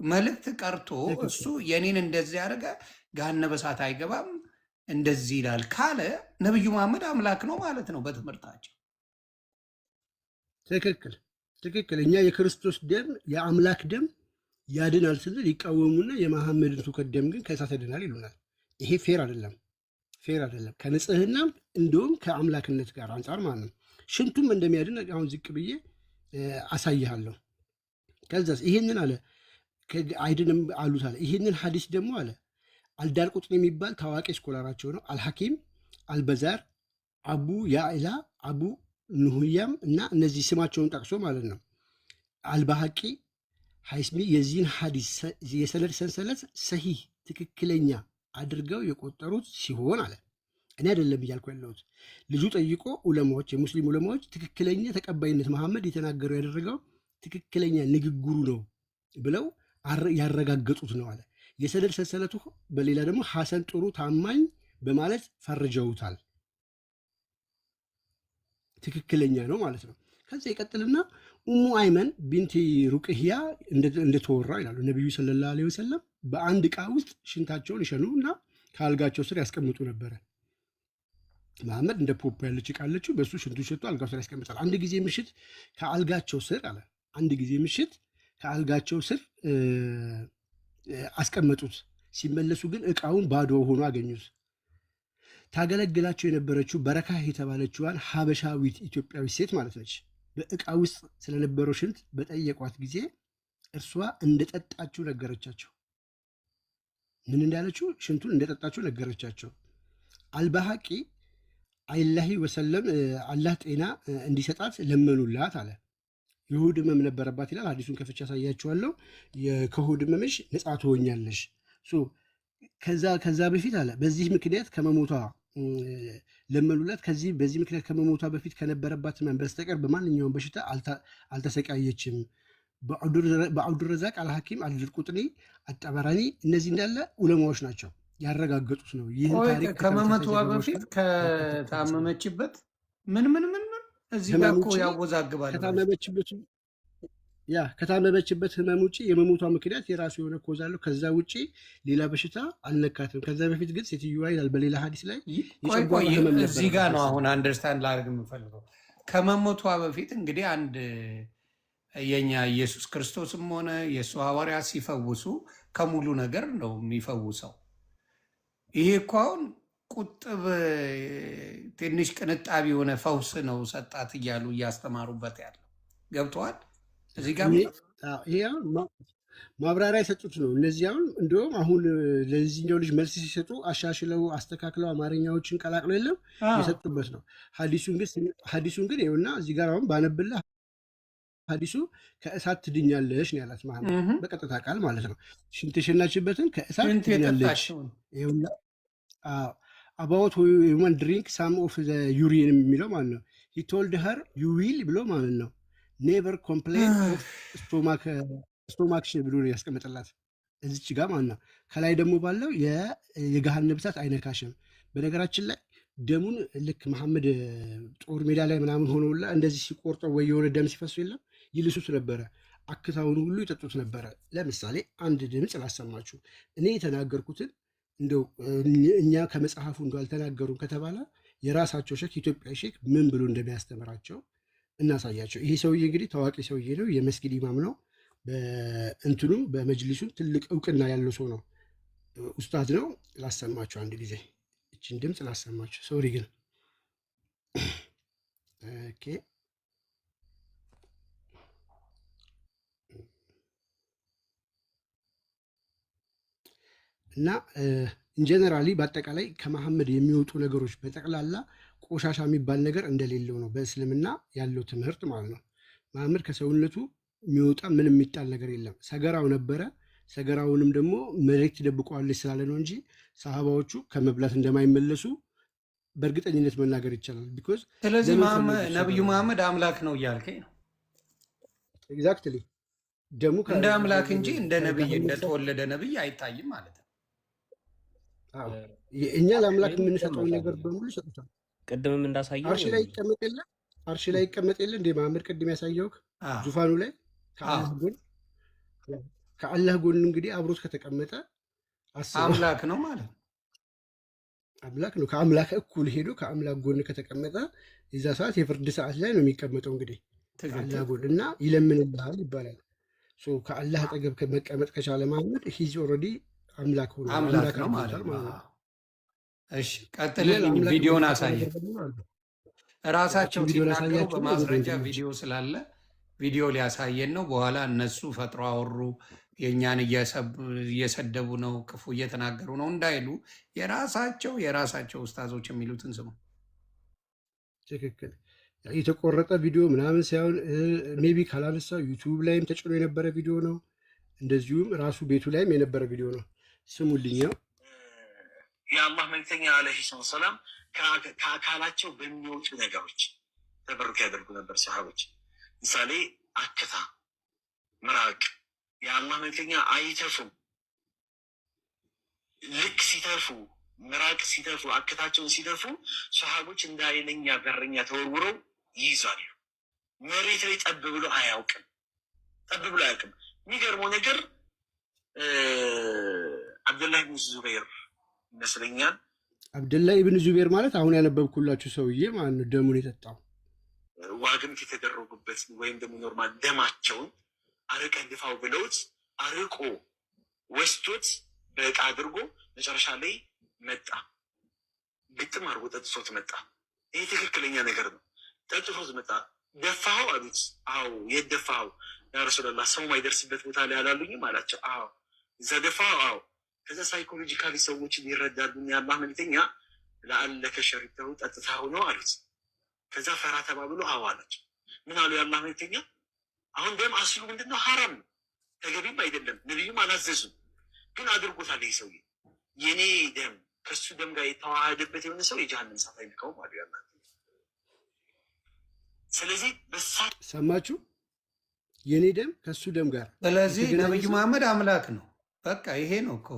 መልእክት ቀርቶ እሱ የኔን እንደዚህ ያደረገ ገሃነመ እሳት አይገባም እንደዚህ ይላል ካለ ነቢዩ መሐመድ አምላክ ነው ማለት ነው በትምህርታቸው። ትክክል። እኛ የክርስቶስ ደም የአምላክ ደም ያድናል ስንል ይቃወሙና የመሐመድን ትውከት ደም ግን ከእሳት ያድናል ይሉናል። ይሄ ፌር አይደለም። ከንጽህናም እንዲሁም ከአምላክነት ጋር አንጻር ማለት ነው። ሽንቱም እንደሚያድን አሁን ዝቅ ብዬ አሳይሃለሁ። ከዛስ ይሄንን አለ አይድንም አሉት አለ። ይሄንን ሐዲስ ደግሞ አለ አልዳር ቁጥን የሚባል ታዋቂ ስኮላራቸው ነው አልሐኪም አልበዛር አቡ ያኢላ አቡ ንሁያም እና እነዚህ ስማቸውን ጠቅሶ ማለት ነው አልባሐቂ ሐይስሚ የዚህን ሐዲስ የሰነድ ሰንሰለት ሰሂህ ትክክለኛ አድርገው የቆጠሩት ሲሆን አለ እኔ አይደለም እያልኩ ያለሁት ልጁ ጠይቆ ዑለማዎች የሙስሊም ዑለማዎች ትክክለኛ ተቀባይነት መሐመድ የተናገረው ያደረገው ትክክለኛ ንግግሩ ነው ብለው ያረጋገጡት ነው አለ። የሰነድ ሰንሰለቱ በሌላ ደግሞ ሐሰን ጥሩ ታማኝ በማለት ፈርጀውታል። ትክክለኛ ነው ማለት ነው። ከዛ ይቀጥልና ኡሙ አይመን ቢንቲ ሩቅህያ እንደተወራው ይላሉ ነቢዩ ሰለላሁ ዐለይሂ ወሰለም በአንድ ዕቃ ውስጥ ሽንታቸውን ይሸኑ እና ከአልጋቸው ስር ያስቀምጡ ነበረ። መሐመድ እንደ ፖፕ ያለች ዕቃ አለችው፣ በእሱ ሽንቱ ሸቶ አልጋው ስር ያስቀምጣል። አንድ ጊዜ ምሽት ከአልጋቸው ስር አስቀመጡት። ሲመለሱ ግን ዕቃውን ባዶ ሆኖ አገኙት። ታገለግላቸው የነበረችው በረካ የተባለችዋን ሀበሻዊት ኢትዮጵያዊ ሴት ማለት ነች። በዕቃ ውስጥ ስለነበረው ሽንት በጠየቋት ጊዜ እርሷ እንደጠጣችው ነገረቻቸው። ምን እንዳለችው? ሽንቱን እንደጠጣችው ነገረቻቸው። አልባሐቂ አይላሂ ወሰለም አላህ ጤና እንዲሰጣት ለመኑላት አለ። የሆድ ህመም ነበረባት ይላል። አዲሱን ከፍቻ ያሳያችኋለሁ። ከሆድ ህመምሽ ነፃ ትሆኛለሽ። ከዛ በፊት አለ በዚህ ምክንያት ከመሞቷ ለመኑላት። በዚህ ምክንያት ከመሞቷ በፊት ከነበረባት ህመም በስተቀር በማንኛውም በሽታ አልተሰቃየችም። በአብዱረዛቅ አልሐኪም አልድርቁጥኒ አጠበራኒ እነዚህ እንዳለ ዑለማዎች ናቸው ያረጋገጡት ነው። ይህን ታሪክ ከመሞቷ በፊት ከታመመችበት ምን እዚህ ጋር እኮ ያወዛግባል። ከታመመችበት ህመም ውጭ የመሞቷ ምክንያት የራሱ የሆነ ኮዝ አለው። ከዛ ውጭ ሌላ በሽታ አልነካትም። ከዛ በፊት ግን ሴትዮዋ ይላል በሌላ ሀዲስ ላይ እዚህ ጋር ነው አሁን አንደርስታንድ ላደርግ የምፈልገው። ከመሞቷ በፊት እንግዲህ አንድ የኛ ኢየሱስ ክርስቶስም ሆነ የእሱ ሐዋርያት ሲፈውሱ ከሙሉ ነገር ነው የሚፈውሰው። ይሄ እኮ አሁን ቁጥብ ትንሽ ቅንጣቢ የሆነ ፈውስ ነው ሰጣት እያሉ እያስተማሩበት ያለው ገብተዋል። እዚህ ጋር ማብራሪያ የሰጡት ነው። እነዚህ አሁን እንዲሁም አሁን ለዚህኛው ልጅ መልስ ሲሰጡ አሻሽለው አስተካክለው አማርኛዎችን ቀላቅሎ የለም የሰጡበት ነው። ሀዲሱን ግን ይኸውና እዚህ ጋር አሁን ባነብልህ ሀዲሱ ከእሳት ትድኛለሽ ነው ያላት መሐመድ በቀጥታ ቃል ማለት ነው። ሽንት የሸናችበትን ከእሳት ትድኛለሽ አባውት ሁማን ድሪንክ ሳም ኦፍ ዩሪን የሚለው ማለት ነው። ሂ ቶልድ ሀር ዩ ዊል ብሎ ማለት ነው። ኔቨር ኮምፕሌን ኦፍ ስቶማክሽን ብሎ ያስቀመጠላት እዚች ጋር ማለት ነው። ከላይ ደግሞ ባለው የገሃነመ እሳት አይነካሽም። በነገራችን ላይ ደሙን ልክ መሐመድ ጦር ሜዳ ላይ ምናምን ሆኖላ እንደዚህ ሲቆርጠው ወይ የሆነ ደም ሲፈሱ የለም ይልሱት ነበረ። አክታውን ሁሉ ይጠጡት ነበረ። ለምሳሌ አንድ ድምፅ ላሰማችሁ። እኔ የተናገርኩትን እንደው እኛ ከመጽሐፉ እንደው አልተናገሩም ከተባለ የራሳቸው ሼክ ኢትዮጵያ ሼክ ምን ብሎ እንደሚያስተምራቸው እናሳያቸው። ይሄ ሰውዬ እንግዲህ ታዋቂ ሰውዬ ነው፣ የመስጊድ ኢማም ነው። በእንትኑም በመጅሊሱም ትልቅ እውቅና ያለው ሰው ነው፣ ኡስታዝ ነው። ላሰማችሁ አንድ ጊዜ እችን ድምፅ ላሰማችሁ። ሶሪ ግን ኦኬ። እና ኢንጀነራሊ በአጠቃላይ ከመሐመድ የሚወጡ ነገሮች በጠቅላላ ቆሻሻ የሚባል ነገር እንደሌለው ነው በእስልምና ያለው ትምህርት ማለት ነው። መሐመድ ከሰውነቱ የሚወጣ ምንም የሚጣል ነገር የለም። ሰገራው ነበረ። ሰገራውንም ደግሞ መሬት ትደብቀዋለች ስላለ ነው እንጂ ሰሃባዎቹ ከመብላት እንደማይመለሱ በእርግጠኝነት መናገር ይቻላል። ቢኮዝ ስለዚህ ነቢዩ መሐመድ አምላክ ነው እያልከኝ ነው? ኤግዛክትሊ። ደግሞ እንደ አምላክ እንጂ እንደ ነቢይ እንደተወለደ ነቢይ አይታይም ማለት ነው። እኛ ለአምላክ የምንሰጠውን ነገር በሙሉ ይሰጡታል። ቅድምም እንዳሳየው አርሽ ላይ ይቀመጥ የለ አርሽ ላይ ይቀመጥ የለ እንደ መሐመድ ቅድም ያሳየው ዙፋኑ ላይ ከአላህ ጎን እንግዲህ አብሮት ከተቀመጠ አምላክ ነው ማለት ነው። አምላክ ነው። ከአምላክ እኩል ሄዶ ከአምላክ ጎን ከተቀመጠ የዛ ሰዓት የፍርድ ሰዓት ላይ ነው የሚቀመጠው እንግዲህ ከአላህ ጎን እና ይለምንልሃል ይባላል። ከአላህ አጠገብ መቀመጥ ከቻለ መሐመድ ሂዝ ኦልሬዲ አምላክ ሆኖ አምላክ ነው ማለት ነው። እሺ ቀጥልልኝ። ቪዲዮን አሳየን። ራሳቸው ሲናገሩ በማስረጃ ቪዲዮ ስላለ ቪዲዮ ሊያሳየን ነው። በኋላ እነሱ ፈጥሮ አወሩ፣ የእኛን እየሰደቡ ነው፣ ክፉ እየተናገሩ ነው እንዳይሉ የራሳቸው ኡስታዞች የሚሉትን ስሙ። ትክክል። የተቆረጠ ቪዲዮ ምናምን ሳይሆን ሜቢ ካላነሳው ዩቱብ ላይም ተጭኖ የነበረ ቪዲዮ ነው። እንደዚሁም ራሱ ቤቱ ላይም የነበረ ቪዲዮ ነው። ስሙልኛው የአላህ መልክተኛ አለይሂ ሰላም ከአካላቸው በሚወጡ ነገሮች ተበሩክ ያደርጉ ነበር ሰሃቦች። ምሳሌ አክታ፣ ምራቅ። የአላህ መልክተኛ አይተፉም። ልክ ሲተፉ፣ ምራቅ ሲተፉ፣ አክታቸውን ሲተፉ ሰሃቦች እንደ ኃይለኛ በረኛ ተወርውረው ይይዛሉ። መሬት ላይ ጠብ ብሎ አያውቅም። የሚገርመው ነገር አብደላህ ብን ዙበይር ይመስለኛል። አብደላህ ብን ዙበይር ማለት አሁን ያነበብኩላችሁ ሰውዬ ማለት ነው። ደሙን የጠጣው ዋግምት የተደረጉበት ወይም ደግሞ ኖርማል ደማቸውን አርቀህ ድፋው ብለውት አርቆ ወስቶት በዕቃ አድርጎ መጨረሻ ላይ መጣ። ግጥም አድርጎ ጠጥቶት መጣ። ይሄ ትክክለኛ ነገር ነው። ጠጥቶት መጣ። ደፋኸው አሉት። አዎ። የት ደፋኸው? ያ ረሱላላህ ሰው ማይደርስበት ቦታ ላይ አላሉኝም አላቸው። አዎ። እዛ ደፋኸው? አዎ። ከዛ ሳይኮሎጂካሊ ሰዎች ሊረዳሉ የአላህ መልክተኛ ለአለከ ሸሪብተሁ ጠጥተኸው ነው አሉት። ከዛ ፈራ ተባብሎ አዎ አላቸው። ምን አሉ የአላህ መልክተኛ? አሁን ደም አስሉ ምንድነው? ሐራም ነው፣ ተገቢም አይደለም። ነቢዩም አላዘዙም፣ ግን አድርጎታል። ይህ ሰውዬ የኔ ደም ከሱ ደም ጋር የተዋሃደበት የሆነ ሰው የጀሃነም እሳት አይነካውም አሉ ያላ። ስለዚህ ሰማችሁ? የኔ ደም ከሱ ደም ጋር። ስለዚህ ነቢዩ መሐመድ አምላክ ነው። በቃ ይሄ ነው እኮ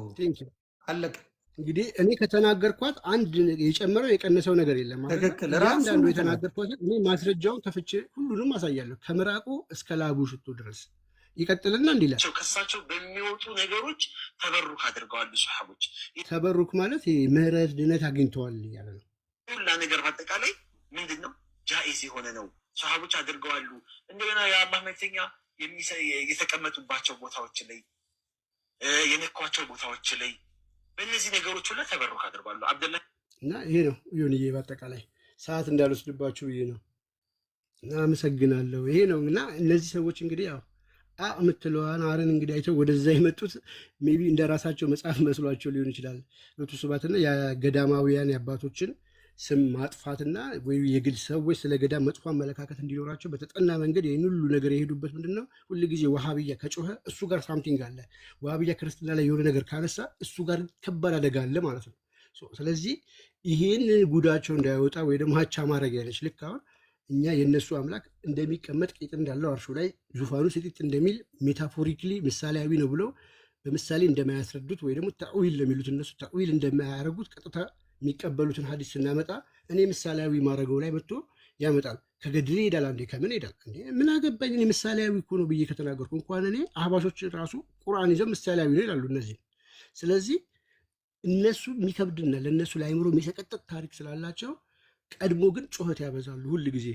አለቀ። እንግዲህ እኔ ከተናገርኳት አንድ የጨመረው የቀነሰው ነገር የለም። ትክክል። አንዳንዱ የተናገርኳት እኔ ማስረጃውን ከፍቼ ሁሉንም አሳያለሁ፣ ከምራቁ እስከ ላቡ ሽቶ ድረስ። ይቀጥልና እንዲህ ይላል፣ ከሳቸው በሚወጡ ነገሮች ተበሩክ አድርገዋል ሰሃቦች። ተበሩክ ማለት ምህረት፣ ድነት አግኝተዋል እያለ ነው። ሁላ ነገር በአጠቃላይ ምንድን ነው? ጃኢዝ የሆነ ነው። ሰሃቦች አድርገዋሉ። እንደገና የአላህ መልክተኛ የተቀመጡባቸው ቦታዎች ላይ፣ የነኳቸው ቦታዎች ላይ በእነዚህ ነገሮች ሁላ ተበሩክ አድርጓሉ አብደላ። እና ይሄ ነው ይሁንዬ፣ በአጠቃላይ ሰዓት እንዳልወስድባችሁ ይሄ ነው። አመሰግናለሁ። ይሄ ነው እና እነዚህ ሰዎች እንግዲህ ያው የምትለዋን አረን እንግዲህ አይተው ወደዛ የመጡት ሜይ ቢ እንደ ራሳቸው መጽሐፍ መስሏቸው ሊሆን ይችላል። ሎቱ ስብሐትና የገዳማውያን የአባቶችን ስም ማጥፋትና ወይ የግል ሰዎች ስለ ገዳም መጥፎ አመለካከት እንዲኖራቸው በተጠና መንገድ ይህን ሁሉ ነገር የሄዱበት ምንድን ነው? ሁል ጊዜ ዋሃብያ ከጮኸ እሱ ጋር ሳምቲንግ አለ። ዋሃብያ ክርስትና ላይ የሆነ ነገር ካነሳ እሱ ጋር ከባድ አደጋ አለ ማለት ነው። ስለዚህ ይህን ጉዳቸው እንዳይወጣ ወይ ደግሞ ሀቻ ማድረግ ያለች ልክ አሁን እኛ የእነሱ አምላክ እንደሚቀመጥ ቄጥ እንዳለው አርሹ ላይ ዙፋኑ ስጢጥ እንደሚል ሜታፎሪክሊ ምሳሌያዊ ነው ብለው በምሳሌ እንደማያስረዱት ወይ ደግሞ ተዕዊል ለሚሉት እነሱ ተዕዊል እንደማያደርጉት ቀጥታ የሚቀበሉትን ሀዲስ ስናመጣ እኔ ምሳሌያዊ ማድረገው ላይ መጥቶ ያመጣል። ከገድል ይሄዳል፣ አንዴ ከምን ይሄዳል። እንዴ ምን አገባኝ እኔ ምሳሌያዊ እኮ ነው ብዬ ከተናገርኩ እንኳን እኔ አህባሾች ራሱ ቁርአን ይዘው ምሳሌያዊ ነው ይላሉ እነዚህ። ስለዚህ እነሱ የሚከብድና ለእነሱ ለአይምሮ የሚሰቀጥጥ ታሪክ ስላላቸው ቀድሞ ግን ጩኸት ያበዛሉ። ሁል ጊዜ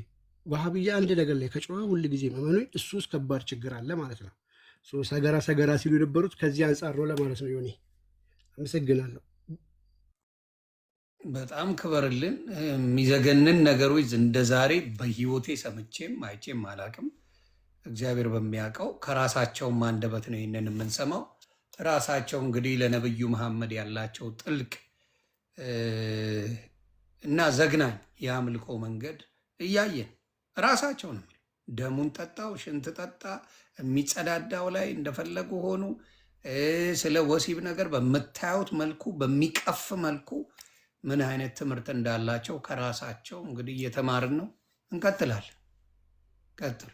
ዋሃብያ አንድ ነገር ላይ ከጮኸ ሁል ጊዜ መመኖኝ እሱ ውስጥ ከባድ ችግር አለ ማለት ነው። ሰገራ ሰገራ ሲሉ የነበሩት ከዚህ አንጻር ነው ለማለት ነው። ዮኒ አመሰግናለሁ። በጣም ክበርልን። የሚዘገንን ነገሮች እንደ ዛሬ በህይወቴ ሰምቼም አይቼም አላቅም። እግዚአብሔር በሚያውቀው ከራሳቸውም አንደበት ነው ይህንን የምንሰማው። ራሳቸው እንግዲህ ለነብዩ መሐመድ ያላቸው ጥልቅ እና ዘግናኝ የአምልኮ መንገድ እያየን ራሳቸው ነው ደሙን ጠጣው፣ ሽንት ጠጣ፣ የሚጸዳዳው ላይ እንደፈለጉ ሆኑ። ስለ ወሲብ ነገር በምታዩት መልኩ በሚቀፍ መልኩ ምን አይነት ትምህርት እንዳላቸው ከራሳቸው እንግዲህ እየተማርን ነው። እንቀጥላለን። ቀጥሉ።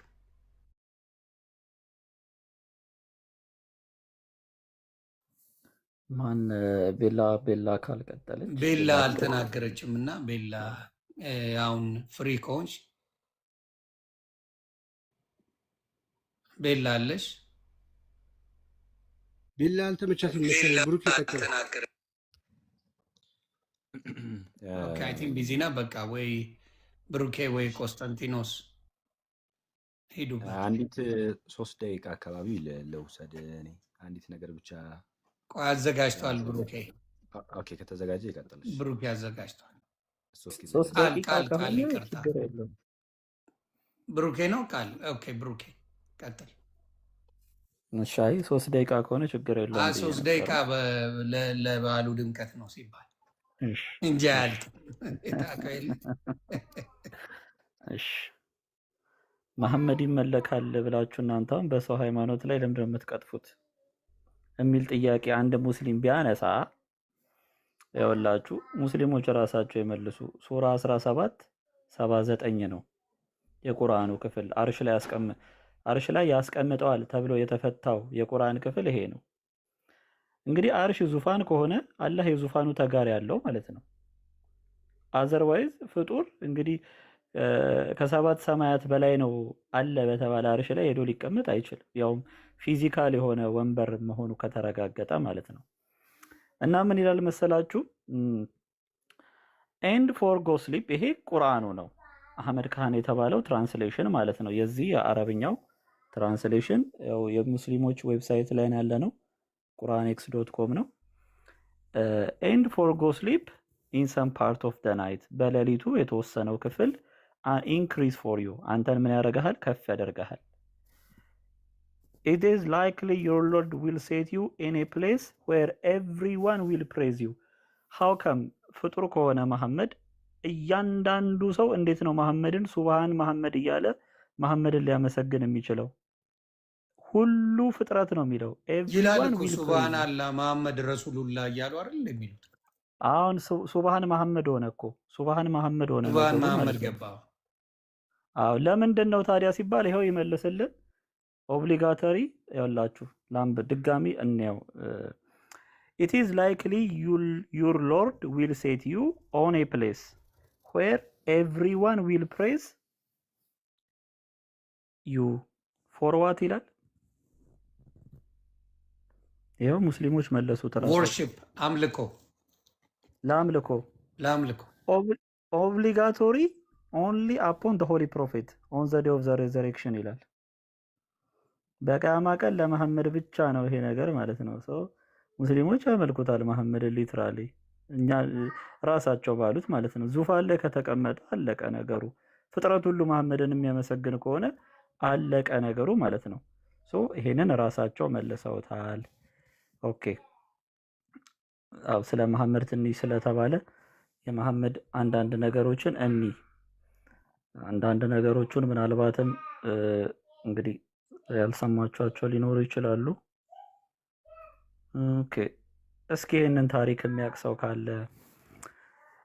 ማን ቤላ ካልቀጠለች ቤላ አልተናገረችም እና ቤላ አሁን ፍሪ ከሆንሽ ቤላ አለሽ? ቤላ አልተመቻትም መሰለኝ። ብሩክ ይቀጥል። አይ ቲንክ ቢዚ ና። በቃ ወይ ብሩኬ ወይ ቆስጠንቲኖስ ሄዱበት። አንዲት 3 ደቂቃ አካባቢ ለውሰድ። እኔ አንዲት ነገር ብቻ። ቆይ አዘጋጅቷል ብሩኬ። ኦኬ ከተዘጋጀ ይቀጥል። ብሩኬ አዘጋጅቷል። 3 ደቂቃ ቃል ይቅርታ፣ ብሩኬ ነው ቃል። ኦኬ ብሩኬ ቀጥል። ሻይ 3 ደቂቃ ከሆነ ችግር የለውም። 3 ደቂቃ ለበዓሉ ድምቀት ነው ሲባል እንጂ ያልክ እሺ መሐመድ ይመለካል ብላችሁ እናንተ አሁን በሰው ሃይማኖት ላይ ለምንድን ነው የምትቀጥፉት የሚል ጥያቄ አንድ ሙስሊም ቢያነሳ ያወላችሁ ሙስሊሞች ራሳቸው ይመልሱ። ሱራ 17:79 ነው የቁርአኑ ክፍል። አርሽ ላይ ያስቀምጠዋል ተብሎ የተፈታው የቁርአን ክፍል ይሄ ነው። እንግዲህ አርሽ ዙፋን ከሆነ አላህ የዙፋኑ ተጋሪ ያለው ማለት ነው። አዘርዋይዝ ፍጡር እንግዲህ ከ7 ሰማያት በላይ ነው አለ በተባለ አርሽ ላይ ሄዶ ሊቀመጥ አይችልም። ያውም ፊዚካል የሆነ ወንበር መሆኑ ከተረጋገጠ ማለት ነው። እና ምን ይላል መሰላችሁ? ኤንድ ፎር ጎ ስሊፕ። ይሄ ቁርአኑ ነው። አህመድ ካህን የተባለው ትራንስሌሽን ማለት ነው። የዚህ የአረብኛው ትራንስሌሽን ያው የሙስሊሞች ዌብሳይት ላይ ያለ ነው። quranx.com ነው። ኤንድ ፎር ጎ ስሊፕ ኢን ሰም ፓርት ኦፍ ደ ናይት። በሌሊቱ የተወሰነው ክፍል ኢንክሪዝ ፎር ዩ፣ አንተን ምን ያደርግሃል? ከፍ ያደርግሃል። ኢት ኢዝ ላይክሊ ዮር ሎርድ ዊል ሴት ዩ ኢን ኤ ፕሌስ ዌር ኤቭሪዋን ዊል ፕሬዝ ዩ። ሃው ከም ፍጡር ከሆነ መሐመድ እያንዳንዱ ሰው እንዴት ነው መሐመድን ሱብሃን መሐመድ እያለ መሐመድን ሊያመሰግን የሚችለው? ሁሉ ፍጥረት ነው የሚለው ይላል እኮ ሱብሃን አላህ መሐመድ ረሱሉላህ እያሉ አይደል የሚሉት? አሁን ሱብሃን መሐመድ ሆነ እኮ ሱብሃን መሐመድ ሆነ። ሱብሃን መሐመድ ገባ። አዎ ለምንድን ነው ታዲያ ሲባል ይሄው ይመልስልን። ኦብሊጋቶሪ ያላችሁ ላምብ ድጋሚ እንየው። It is likely your Lord will set you on a place where everyone will praise you for what ይላል? ይሄው ሙስሊሞች መለሱት። worship አምልኮ ለአምልኮ obligatory only upon the holy prophet on the day of the resurrection ይላል። በቂያማ ቀን ለመሐመድ ብቻ ነው ይሄ ነገር ማለት ነው። ሙስሊሞች ያመልኩታል መሐመድን ሊትራሊ፣ እኛ ራሳቸው ባሉት ማለት ነው። ዙፋን ላይ ከተቀመጠ አለቀ ነገሩ። ፍጥረት ሁሉ መሐመድን የሚያመሰግን ከሆነ አለቀ ነገሩ ማለት ነው። ይሄንን ራሳቸው መልሰውታል። ኦኬ ስለ መሐመድ ትንሽ ስለተባለ የመሐመድ አንዳንድ ነገሮችን አንዳንድ ነገሮችን ምናልባትም እንግዲህ ያልሰማችኋቸው ሊኖሩ ይችላሉ። ኦኬ እስኪ ይህንን ታሪክ የሚያቅሰው ካለ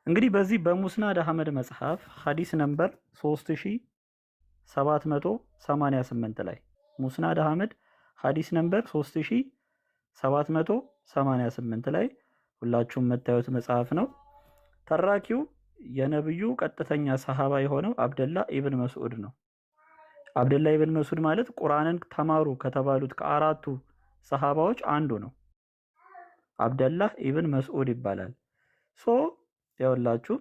እንግዲህ በዚህ በሙስናድ አህመድ መጽሐፍ ሐዲስ ነምበር 3788 ላይ ሙስናድ አህመድ ሐዲስ ነምበር 3788 ላይ ሁላችሁም የምታዩት መጽሐፍ ነው። ተራኪው የነብዩ ቀጥተኛ ሰሃባ የሆነው አብደላ ኢብን መስዑድ ነው። አብደላ ኢብን መስዑድ ማለት ቁርአንን ተማሩ ከተባሉት ከአራቱ ሰሃባዎች አንዱ ነው። አብደላህ ኢብን መስዑድ ይባላል። ሶ ያውላችሁ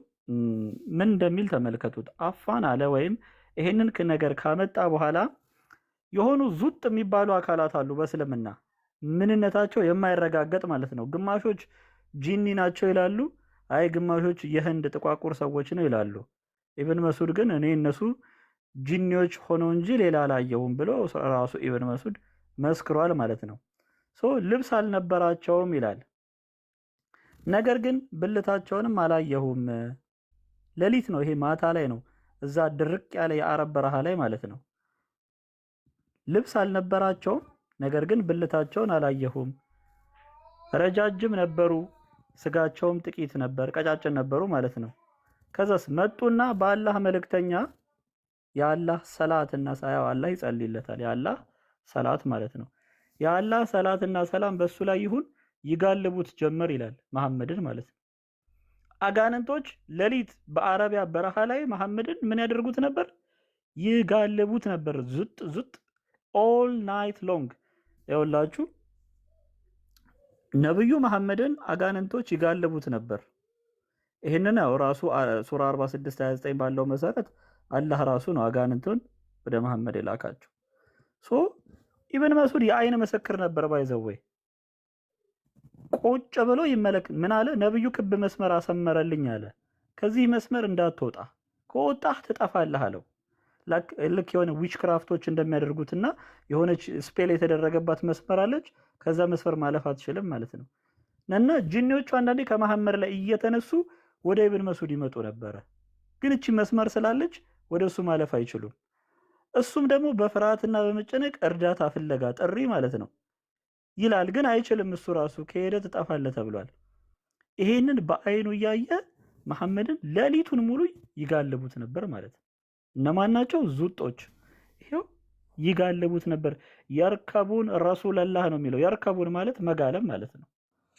ምን እንደሚል ተመልከቱት። አፋን አለ ወይም ይሄንን ነገር ካመጣ በኋላ የሆኑ ዙጥ የሚባሉ አካላት አሉ በእስልምና ምንነታቸው የማይረጋገጥ ማለት ነው። ግማሾች ጂኒ ናቸው ይላሉ፣ አይ ግማሾች የህንድ ጥቋቁር ሰዎች ነው ይላሉ። ኢብን መስዑድ ግን እኔ እነሱ ጂኒዎች ሆነው እንጂ ሌላ አላየሁም ብሎ ራሱ ኢብን መስዑድ መስክሯል ማለት ነው። ሶ ልብስ አልነበራቸውም ይላል። ነገር ግን ብልታቸውንም አላየሁም። ሌሊት ነው ይሄ ማታ ላይ ነው፣ እዛ ድርቅ ያለ የአረብ በረሃ ላይ ማለት ነው። ልብስ አልነበራቸውም፣ ነገር ግን ብልታቸውን አላየሁም። ረጃጅም ነበሩ፣ ስጋቸውም ጥቂት ነበር፣ ቀጫጭን ነበሩ ማለት ነው። ከዛስ መጡና በአላህ መልእክተኛ የአላህ ሰላትና ሳያው አላህ ይጸልይለታል። የአላህ ሰላት ማለት ነው። የአላህ ሰላትና ሰላም በሱ ላይ ይሁን ይጋልቡት ጀመር ይላል መሐመድን ማለት ነው። አጋንንቶች ሌሊት በአረቢያ በረሃ ላይ መሐመድን ምን ያደርጉት ነበር? ይጋልቡት ነበር። ዙጥ ዙጥ ኦል ናይት ሎንግ። ያውላችሁ ነብዩ መሐመድን አጋንንቶች ይጋልቡት ነበር። ይሄንን ያው ራሱ ሱራ 46:29 ባለው መሰረት አላህ ራሱ ነው አጋንንቱን ወደ መሐመድ የላካቸው። ሶ ኢብን መስዑድ የአይን ምስክር ነበር። ባይዘወይ ቁጭ ብሎ ይመለክ ምን አለ? ነብዩ ክብ መስመር አሰመረልኝ አለ። ከዚህ መስመር እንዳትወጣ ከወጣህ ትጠፋለህ አለው። ልክ የሆነ ዊች ክራፍቶች እንደሚያደርጉትና የሆነች ስፔል የተደረገባት መስመር አለች። ከዛ መስመር ማለፍ አትችልም ማለት ነው። እና ጂኒዎቹ አንዳንዴ ከመሐመድ ላይ እየተነሱ ወደ ኢብን መስዑድ ይመጡ ነበረ። ግን እቺ መስመር ስላለች ወደሱ ማለፍ አይችሉም። እሱም ደግሞ በፍርሃትና በመጨነቅ እርዳታ ፍለጋ ጥሪ ማለት ነው ይላል። ግን አይችልም። እሱ ራሱ ከሄደ ትጠፋለህ ተብሏል። ይሄንን በአይኑ እያየ መሐመድን ሌሊቱን ሙሉ ይጋልቡት ነበር ማለት ነው። እነማን ናቸው? ዙጦች። ይሄው ይጋልቡት ነበር። የርከቡን ረሱላህ ነው የሚለው። የርከቡን ማለት መጋለም ማለት ነው።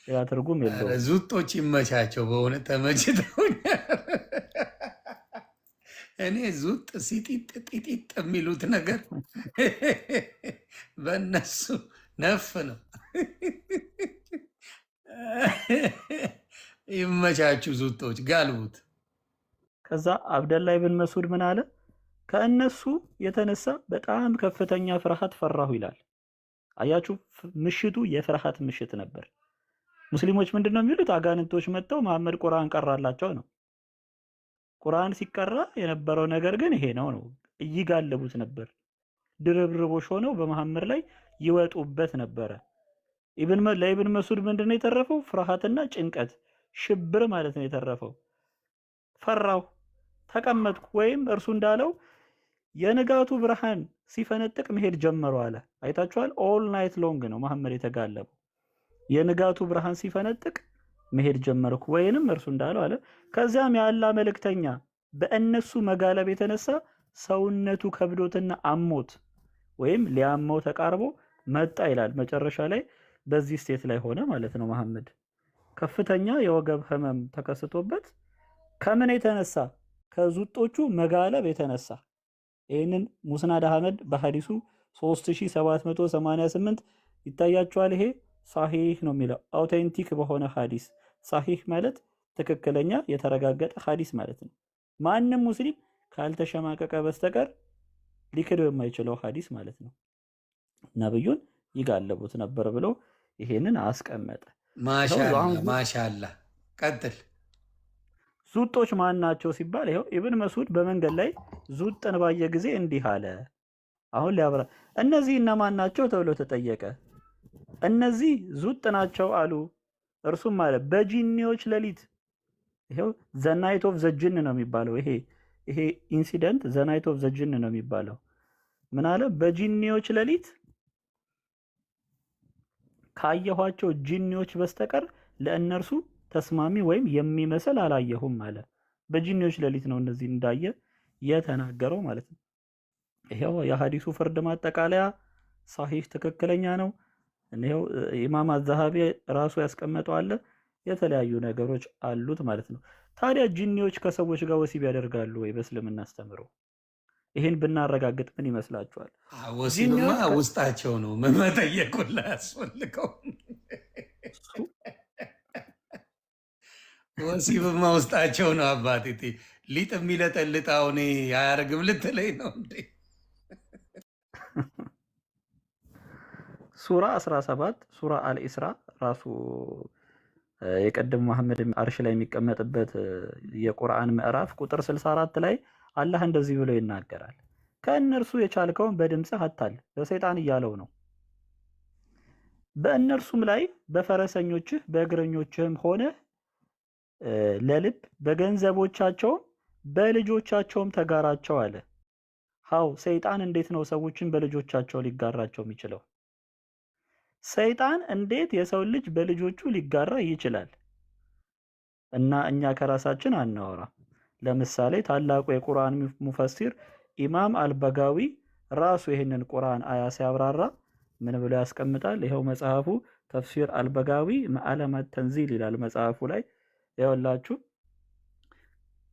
ያ ትርጉም የለውም። ዙጦች ይመቻቸው። በእውነት ተመችተውኛል። እኔ ዙጥ ሲጢጥ ጢጢጥ የሚሉት ነገር በእነሱ ነፍ ነው። ይመቻችሁ ዙጦች፣ ጋልቡት። ከዛ አብደላ ኢብን መስዑድ ምን አለ? ከእነሱ የተነሳ በጣም ከፍተኛ ፍርሃት ፈራሁ ይላል። አያችሁ፣ ምሽቱ የፍርሃት ምሽት ነበር። ሙስሊሞች ምንድነው የሚሉት? አጋንንቶች መጥተው መሐመድ ቁርአን ቀራላቸው ነው። ቁርአን ሲቀራ የነበረው ነገር ግን ይሄ ነው። ይጋልቡት ነበር። ድርብርቦች ሆነው በመሐመድ ላይ ይወጡበት ነበረ። ለኢብን መስዑድ ምንድነው የተረፈው? ፍርሃትና ጭንቀት፣ ሽብር ማለት ነው የተረፈው። ፈራሁ፣ ተቀመጥኩ፣ ወይም እርሱ እንዳለው የንጋቱ ብርሃን ሲፈነጥቅ መሄድ ጀመሩ አለ። አይታችኋል። ኦል ናይት ሎንግ ነው መሐመድ የተጋለበው። የንጋቱ ብርሃን ሲፈነጥቅ መሄድ ጀመርኩ፣ ወይንም እርሱ እንዳለው አለ። ከዚያም የአላህ መልእክተኛ በእነሱ መጋለብ የተነሳ ሰውነቱ ከብዶትና አሞት ወይም ሊያመው ተቃርቦ መጣ ይላል። መጨረሻ ላይ በዚህ ስቴት ላይ ሆነ ማለት ነው። መሐመድ ከፍተኛ የወገብ ህመም ተከስቶበት ከምን የተነሳ? ከዙጦቹ መጋለብ የተነሳ። ይህንን ሙስናድ አህመድ በሐዲሱ 3788 ይታያቸዋል። ይሄ ሳሂህ ነው የሚለው አውቴንቲክ በሆነ ሐዲስ። ሳሂህ ማለት ትክክለኛ የተረጋገጠ ሐዲስ ማለት ነው። ማንም ሙስሊም ካልተሸማቀቀ በስተቀር ሊክደው የማይችለው ሐዲስ ማለት ነው። ነብዩን ይጋለቡት ነበር ብሎ ይሄንን አስቀመጠ። ማሻአላህ ቀጥል። ዙጦች ማን ናቸው ሲባል ይሄው ኢብን መስዑድ በመንገድ ላይ ዙጥን ባየ ጊዜ እንዲህ አለ። አሁን ሊያብራ እነዚህ እነማን ናቸው ተብሎ ተጠየቀ። እነዚህ ዙጥ ናቸው አሉ። እርሱም ማለት በጂኒዎች ሌሊት ይሄው ዘ ናይት ኦፍ ዘ ጂን ነው የሚባለው። ይሄ ኢንሲደንት ዘ ናይት ኦፍ ዘ ጂን ነው የሚባለው። ምን አለ? በጂኒዎች ሌሊት ካየኋቸው ጂኒዎች በስተቀር ለእነርሱ ተስማሚ ወይም የሚመስል አላየሁም አለ። በጂኒዎች ሌሊት ነው እነዚህ እንዳየ የተናገረው ማለት ነው። ይሄው የሐዲሱ ፍርድ ማጠቃለያ ሳሂህ ትክክለኛ ነው። እኔው ኢማም አዘሃቢ ራሱ ያስቀመጠው አለ። የተለያዩ ነገሮች አሉት ማለት ነው። ታዲያ ጂኒዎች ከሰዎች ጋር ወሲብ ያደርጋሉ ወይ በእስልምና አስተምረው? ይህን ብናረጋግጥ ምን ይመስላችኋል? ወሲብማ ውስጣቸው ነው፣ መጠየቁን ላያስፈልገው። ወሲብማ ውስጣቸው ነው። አባቴ ሊጥ የሚለጠልጥ አሁን አያደርግም ልትለኝ ነው እንዴ? ሱራ 17 ሱራ አልኢስራ ራሱ የቀደም መሐመድ አርሽ ላይ የሚቀመጥበት የቁርአን ምዕራፍ ቁጥር 64 ላይ አላህ እንደዚህ ብሎ ይናገራል። ከእነርሱ የቻልከውን በድምፅህ አታል፣ ለሰይጣን እያለው ነው። በእነርሱም ላይ በፈረሰኞችህ በእግረኞችህም ሆነ ለልብ በገንዘቦቻቸውም በልጆቻቸውም ተጋራቸው አለ። ሀው ሰይጣን እንዴት ነው ሰዎችን በልጆቻቸው ሊጋራቸው የሚችለው? ሰይጣን እንዴት የሰው ልጅ በልጆቹ ሊጋራ ይችላል? እና እኛ ከራሳችን አናወራ። ለምሳሌ ታላቁ የቁርአን ሙፈሲር ኢማም አልበጋዊ ራሱ ይህንን ቁርአን አያ ሲያብራራ ምን ብሎ ያስቀምጣል? ይኸው መጽሐፉ ተፍሲር አልበጋዊ መዓለመት ተንዚል ይላል መጽሐፉ ላይ ይኸውላችሁ።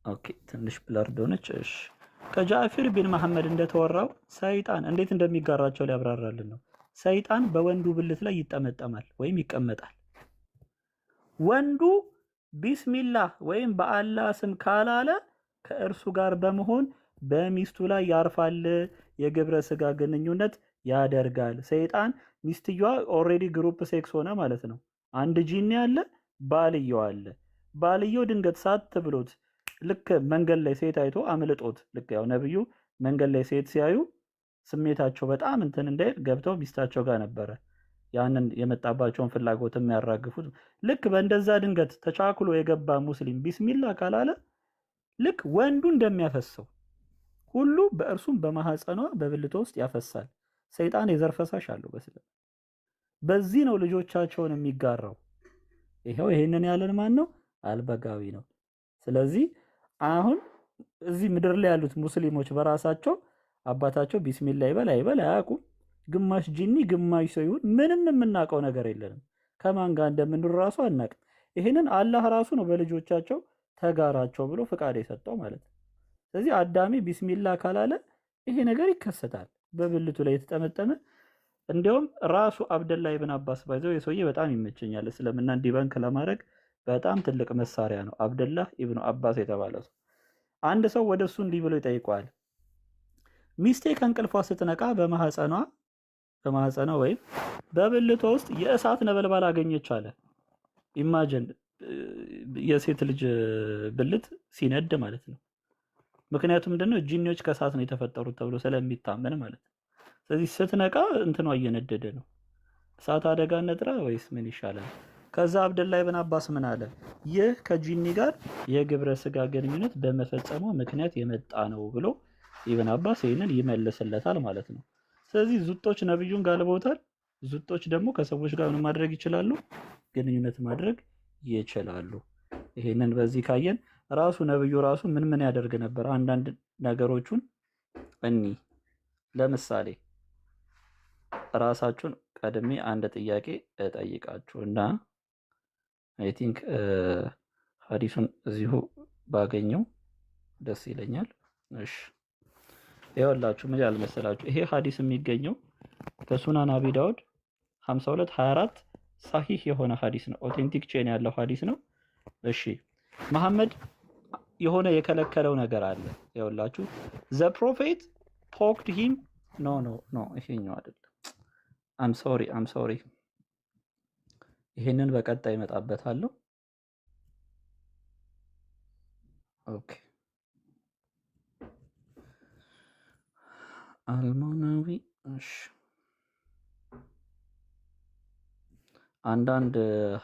ኦኬ ትንሽ ብለርድ ሆነች። እሺ ከጃፊር ቢን መሐመድ እንደተወራው ሰይጣን እንዴት እንደሚጋራቸው ሊያብራራልን ነው። ሰይጣን በወንዱ ብልት ላይ ይጠመጠማል ወይም ይቀመጣል። ወንዱ ቢስሚላህ ወይም በአላህ ስም ካላለ ከእርሱ ጋር በመሆን በሚስቱ ላይ ያርፋል፣ የግብረ ስጋ ግንኙነት ያደርጋል። ሰይጣን ሚስትየዋ ኦልሬዲ ግሩፕ ሴክስ ሆነ ማለት ነው። አንድ ጂኒ አለ፣ ባልየው አለ። ባልየው ድንገት ሳት ብሎት ልክ መንገድ ላይ ሴት አይቶ አምልጦት፣ ልክ ያው ነብዩ መንገድ ላይ ሴት ሲያዩ ስሜታቸው በጣም እንትን እንዳይል ገብተው ሚስታቸው ጋር ነበረ ያንን የመጣባቸውን ፍላጎት የሚያራግፉት። ልክ በእንደዛ ድንገት ተቻክሎ የገባ ሙስሊም ቢስሚላ ካላለ ልክ ወንዱ እንደሚያፈሰው ሁሉ በእርሱም በማህፀኗ በብልቶ ውስጥ ያፈሳል። ሰይጣን የዘር ፈሳሽ አለው በስለም። በዚህ ነው ልጆቻቸውን የሚጋራው። ይሄው ይሄንን ያለን ማን ነው? አልበጋዊ ነው። ስለዚህ አሁን እዚህ ምድር ላይ ያሉት ሙስሊሞች በራሳቸው አባታቸው ቢስሚላ ይበል አይበል አያውቁም። ግማሽ ጂኒ ግማሽ ሰው ይሁን ምንም የምናውቀው ነገር የለንም። ከማን ጋር እንደምንኖር ራሱ አናውቅም። ይሄንን አላህ ራሱ ነው በልጆቻቸው ተጋራቸው ብሎ ፍቃድ የሰጠው ማለት ነው። ስለዚህ አዳሚ ቢስሚላ ካላለ ይሄ ነገር ይከሰታል። በብልቱ ላይ የተጠመጠመ እንዲያውም ራሱ አብደላ ኢብን አባስ ባይዘው የሰውዬ በጣም ይመቸኛል። እስልምና እንዲባንክ ለማድረግ በጣም ትልቅ መሳሪያ ነው። አብደላ ኢብኑ አባስ የተባለ ሰው አንድ ሰው ወደ እሱ እንዲህ ብሎ ይጠይቀዋል። ሚስቴ ከእንቅልፏ ስትነቃ በማህፀኗ ወይም በብልቷ ውስጥ የእሳት ነበልባል አገኘች አለ። ኢማጅን የሴት ልጅ ብልት ሲነድ ማለት ነው። ምክንያቱም ምንድነው ጂኒዎች ከእሳት ነው የተፈጠሩት ተብሎ ስለሚታመን ማለት ነው። ስለዚህ ስትነቃ እንትኗ እየነደደ ነው። እሳት አደጋ ነጥራ ወይስ ምን ይሻላል? ከዛ አብደላ ኢብን አባስ ምን አለ? ይህ ከጂኒ ጋር የግብረ ስጋ ግንኙነት በመፈጸሟ ምክንያት የመጣ ነው ብሎ ኢብን አባስ ይህንን ይመልስለታል ማለት ነው። ስለዚህ ዙጦች ነብዩን ጋልበውታል። ዙጦች ደግሞ ከሰዎች ጋር ምን ማድረግ ይችላሉ? ግንኙነት ማድረግ ይችላሉ። ይሄንን በዚህ ካየን ራሱ ነብዩ ራሱ ምን ያደርግ ነበር? አንዳንድ ነገሮቹን ለምሳሌ ራሳችሁን ቀድሜ አንድ ጥያቄ እጠይቃችሁና አይ ቲንክ ሐዲሱን እዚሁ ባገኘው ደስ ይለኛል። እሺ ይኸውላችሁ ምን ያህል መሰላችሁ? ይሄ ሐዲስ የሚገኘው ከሱናን አቢ ዳውድ 5224 ሳሂህ የሆነ ሐዲስ ነው። ኦቴንቲክ ቼን ያለው ሐዲስ ነው። እሺ መሐመድ የሆነ የከለከለው ነገር አለ። ይኸውላችሁ ዘ ፕሮፌት ፖክድ ሂም ኖ ይሄኛው አይደለም። አም ሶሪ ይሄንን በቀጣይ እመጣበታለሁ። ኦኬ አልማናዊ እሺ አንዳንድ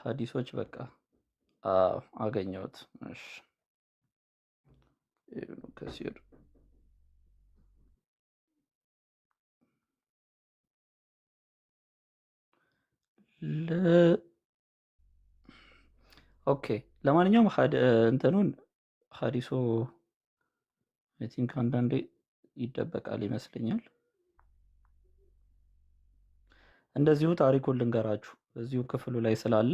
ሐዲሶች በቃ አገኘሁት። እሺ ኢብኑ ከሲር ኦኬ ለማንኛውም እንትኑን ሐዲሱ አይ ቲንክ አንዳንዴ ይደበቃል ይመስለኛል። እንደዚሁ ታሪኩን ልንገራችሁ እዚሁ ክፍሉ ላይ ስላለ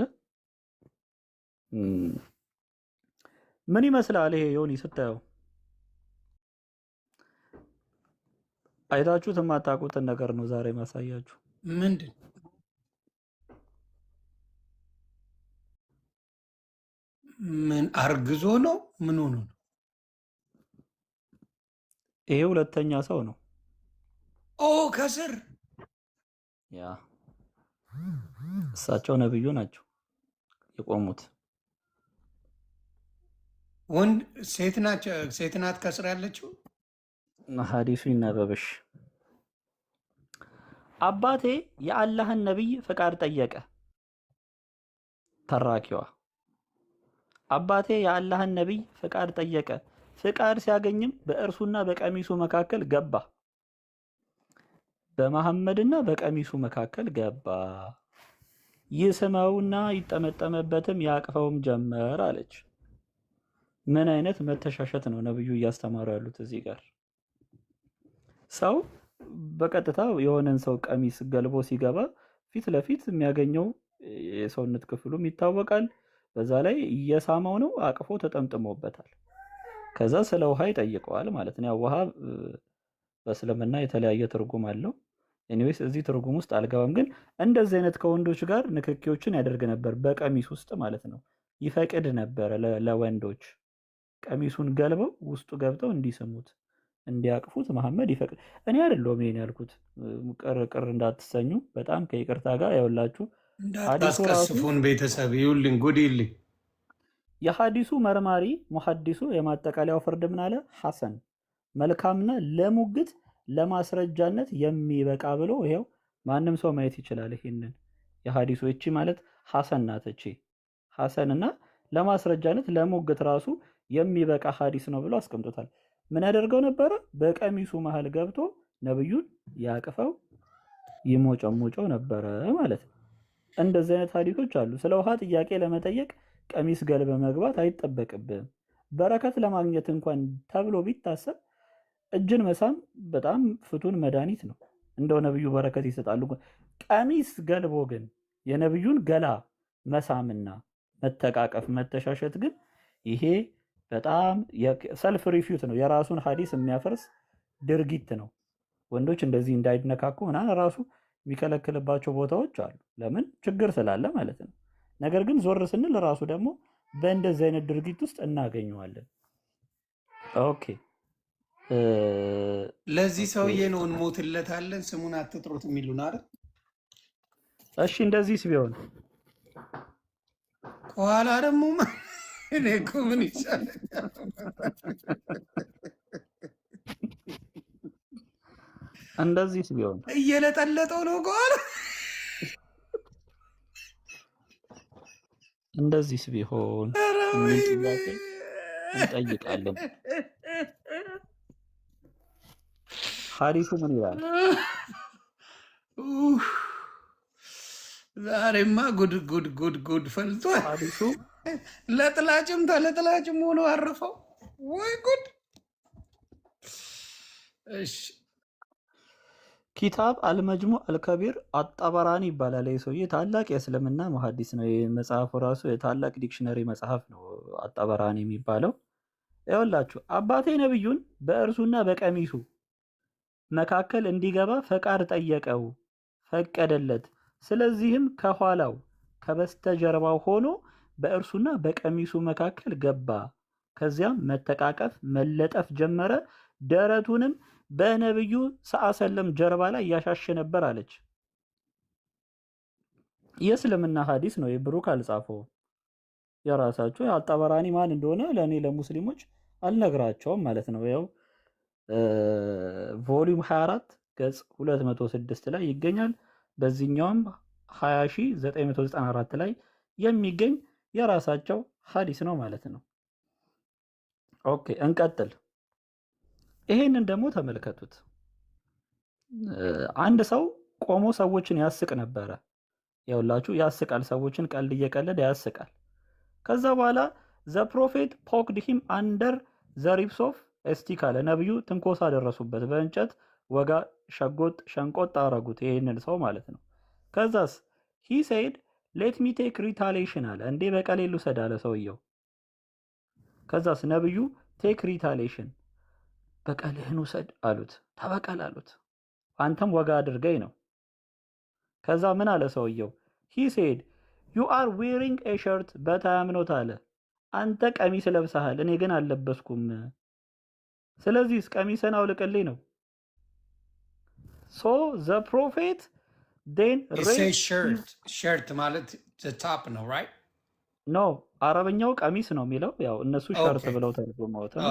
ምን ይመስላል ይሄ ዮኒ ስታየው? አይታችሁት የማታውቁትን ነገር ነው ዛሬ ማሳያችሁ። ምንድን ምን አርግዞ ነው? ምን ሆኖ ነው? ይሄ ሁለተኛ ሰው ነው። ኦ ከስር ያ እሳቸው ነብዩ ናቸው የቆሙት። ወንድ ሴት ናቸው? ሴት ናት ከስር ያለችው? ሐዲሱ ይነበብሽ። አባቴ የአላህን ነብይ ፍቃድ ጠየቀ። ተራኪዋ አባቴ የአላህን ነብይ ፍቃድ ጠየቀ። ፍቃድ ሲያገኝም በእርሱና በቀሚሱ መካከል ገባ። በመሐመድና በቀሚሱ መካከል ገባ። ይስመውና ይጠመጠመበትም ያቅፈውም ጀመር አለች። ምን አይነት መተሻሸት ነው ነብዩ እያስተማሩ ያሉት እዚህ ጋር? ሰው በቀጥታ የሆነን ሰው ቀሚስ ገልቦ ሲገባ ፊት ለፊት የሚያገኘው የሰውነት ክፍሉም ይታወቃል። በዛ ላይ እየሳመው ነው፣ አቅፎ ተጠምጥሞበታል። ከዛ ስለ ውሃ ይጠይቀዋል ማለት ነው። ያው ውሃ በእስልምና የተለያየ ትርጉም አለው። ኤኒዌይስ እዚህ ትርጉም ውስጥ አልገባም። ግን እንደዚህ አይነት ከወንዶች ጋር ንክኪዎችን ያደርግ ነበር፣ በቀሚስ ውስጥ ማለት ነው። ይፈቅድ ነበር ለወንዶች ቀሚሱን ገልበው ውስጡ ገብተው እንዲስሙት እንዲያቅፉት መሐመድ ይፈቅድ። እኔ አይደለሁም ይሄን ያልኩት፣ ቅር እንዳትሰኙ በጣም ከይቅርታ ጋር ያውላችሁ። እንዳታስቀስፉን ቤተሰብ ይውልኝ ጉድ ይልኝ። የሐዲሱ መርማሪ ሙሐዲሱ የማጠቃለያው ፍርድ ምን አለ? ሐሰን መልካምና ለሙግት ለማስረጃነት የሚበቃ ብሎ ይሄው ማንም ሰው ማየት ይችላል። ይሄንን የሐዲሱ እቺ ማለት ሐሰን ናት። እቺ ሐሰንና ለማስረጃነት ለሙግት ራሱ የሚበቃ ሐዲስ ነው ብሎ አስቀምጦታል። ምን ያደርገው ነበረ? በቀሚሱ መሃል ገብቶ ነብዩን ያቅፈው ይሞጨሞጨው ነበረ ማለት ነው። እንደዚህ አይነት ሐዲሶች አሉ። ስለ ውሃ ጥያቄ ለመጠየቅ ቀሚስ ገልበ መግባት አይጠበቅብም። በረከት ለማግኘት እንኳን ተብሎ ቢታሰብ እጅን መሳም በጣም ፍቱን መድኃኒት ነው። እንደው ነብዩ በረከት ይሰጣሉ። ቀሚስ ገልቦ ግን የነብዩን ገላ መሳምና መተቃቀፍ መተሻሸት ግን ይሄ በጣም ሰልፍ ሪፊዩት ነው። የራሱን ሐዲስ የሚያፈርስ ድርጊት ነው። ወንዶች እንደዚህ እንዳይነካኩ ምናምን ራሱ የሚከለክልባቸው ቦታዎች አሉ። ለምን? ችግር ስላለ ማለት ነው። ነገር ግን ዞር ስንል ራሱ ደግሞ በእንደዚህ አይነት ድርጊት ውስጥ እናገኘዋለን። ኦኬ ለዚህ ሰውዬ ነው እንሞትለታለን ስሙን አትጥሩት የሚሉን አይደል? እሺ እንደዚህስ ቢሆን ከኋላ ደግሞ እኔ እኮ ምን ይሻላል? እንደዚህስ ቢሆን እየለጠለጠው ነው ከኋላ። እንደዚህስ ቢሆን ምን ጥያቄ እንጠይቃለን? ሐዲሱ ምን ይላል? ዛሬማ ጉድ ጉድ ጉድ ጉድ ፈልቷል። ሐዲሱ ለጥላጭም ተለጥላጭም ሆኖ አረፈው። ወይ ጉድ! እሺ ኪታብ አልመጅሙ አልከቢር አጠበራኒ ይባላል። ይህ ሰውዬ ታላቅ የእስልምና መሐዲስ ነው። መጽሐፉ ራሱ የታላቅ ዲክሽነሪ መጽሐፍ ነው አጠበራኒ የሚባለው። ይኸውላችሁ አባቴ ነብዩን በእርሱና በቀሚሱ መካከል እንዲገባ ፈቃድ ጠየቀው፣ ፈቀደለት። ስለዚህም ከኋላው ከበስተጀርባው ሆኖ በእርሱና በቀሚሱ መካከል ገባ። ከዚያም መተቃቀፍ መለጠፍ ጀመረ። ደረቱንም በነብዩ ሰለም ጀርባ ላይ ያሻሸ ነበር አለች። የእስልምና ሐዲስ ነው። የብሩክ አልጻፈውም። የራሳቸው አጠበራኒ ማን እንደሆነ ለእኔ ለሙስሊሞች አልነግራቸውም ማለት ነው። ያው ቮሊዩም 24 ገጽ 206 ላይ ይገኛል። በዚህኛውም 20994 ላይ የሚገኝ የራሳቸው ሐዲስ ነው ማለት ነው። ኦኬ እንቀጥል። ይሄንን ደግሞ ተመልከቱት። አንድ ሰው ቆሞ ሰዎችን ያስቅ ነበረ። ያውላችሁ ያስቃል፣ ሰዎችን ቀልድ እየቀለደ ያስቃል። ከዛ በኋላ ዘ ፕሮፌት ፖክድ ሂም አንደር ዘ ሪብስ ኦፍ ስቲክ አለ። ነብዩ ትንኮሳ ደረሱበት፣ በእንጨት ወጋ ሸንቆጥ አረጉት፣ ይሄንን ሰው ማለት ነው። ከዛስ ሂ ሴድ ሌት ሚ ቴክ ሪታሌሽን አለ። እንዴ በቀሌ ልውሰድ አለ ሰውየው። ከዛስ ነብዩ ቴክ ሪታሌሽን በቀልህን ውሰድ አሉት። ተበቀል አሉት። አንተም ወጋ አድርገኝ ነው። ከዛ ምን አለ ሰውየው? ሂ ሴድ ዩ አር ዌሪንግ ኤ ሸርት በት አይ አም ኖት አለ። አንተ ቀሚስ ለብሰሃል፣ እኔ ግን አልለበስኩም። ስለዚህ ቀሚስን አውልቅልኝ ነው። ሶ ዘ ፕሮፌት ዴን ሸርት ማለት ታፕ ነው ራይት? ኖ አረበኛው ቀሚስ ነው የሚለው። ያው እነሱ ሸርት ብለው ተርጉመውት ነው።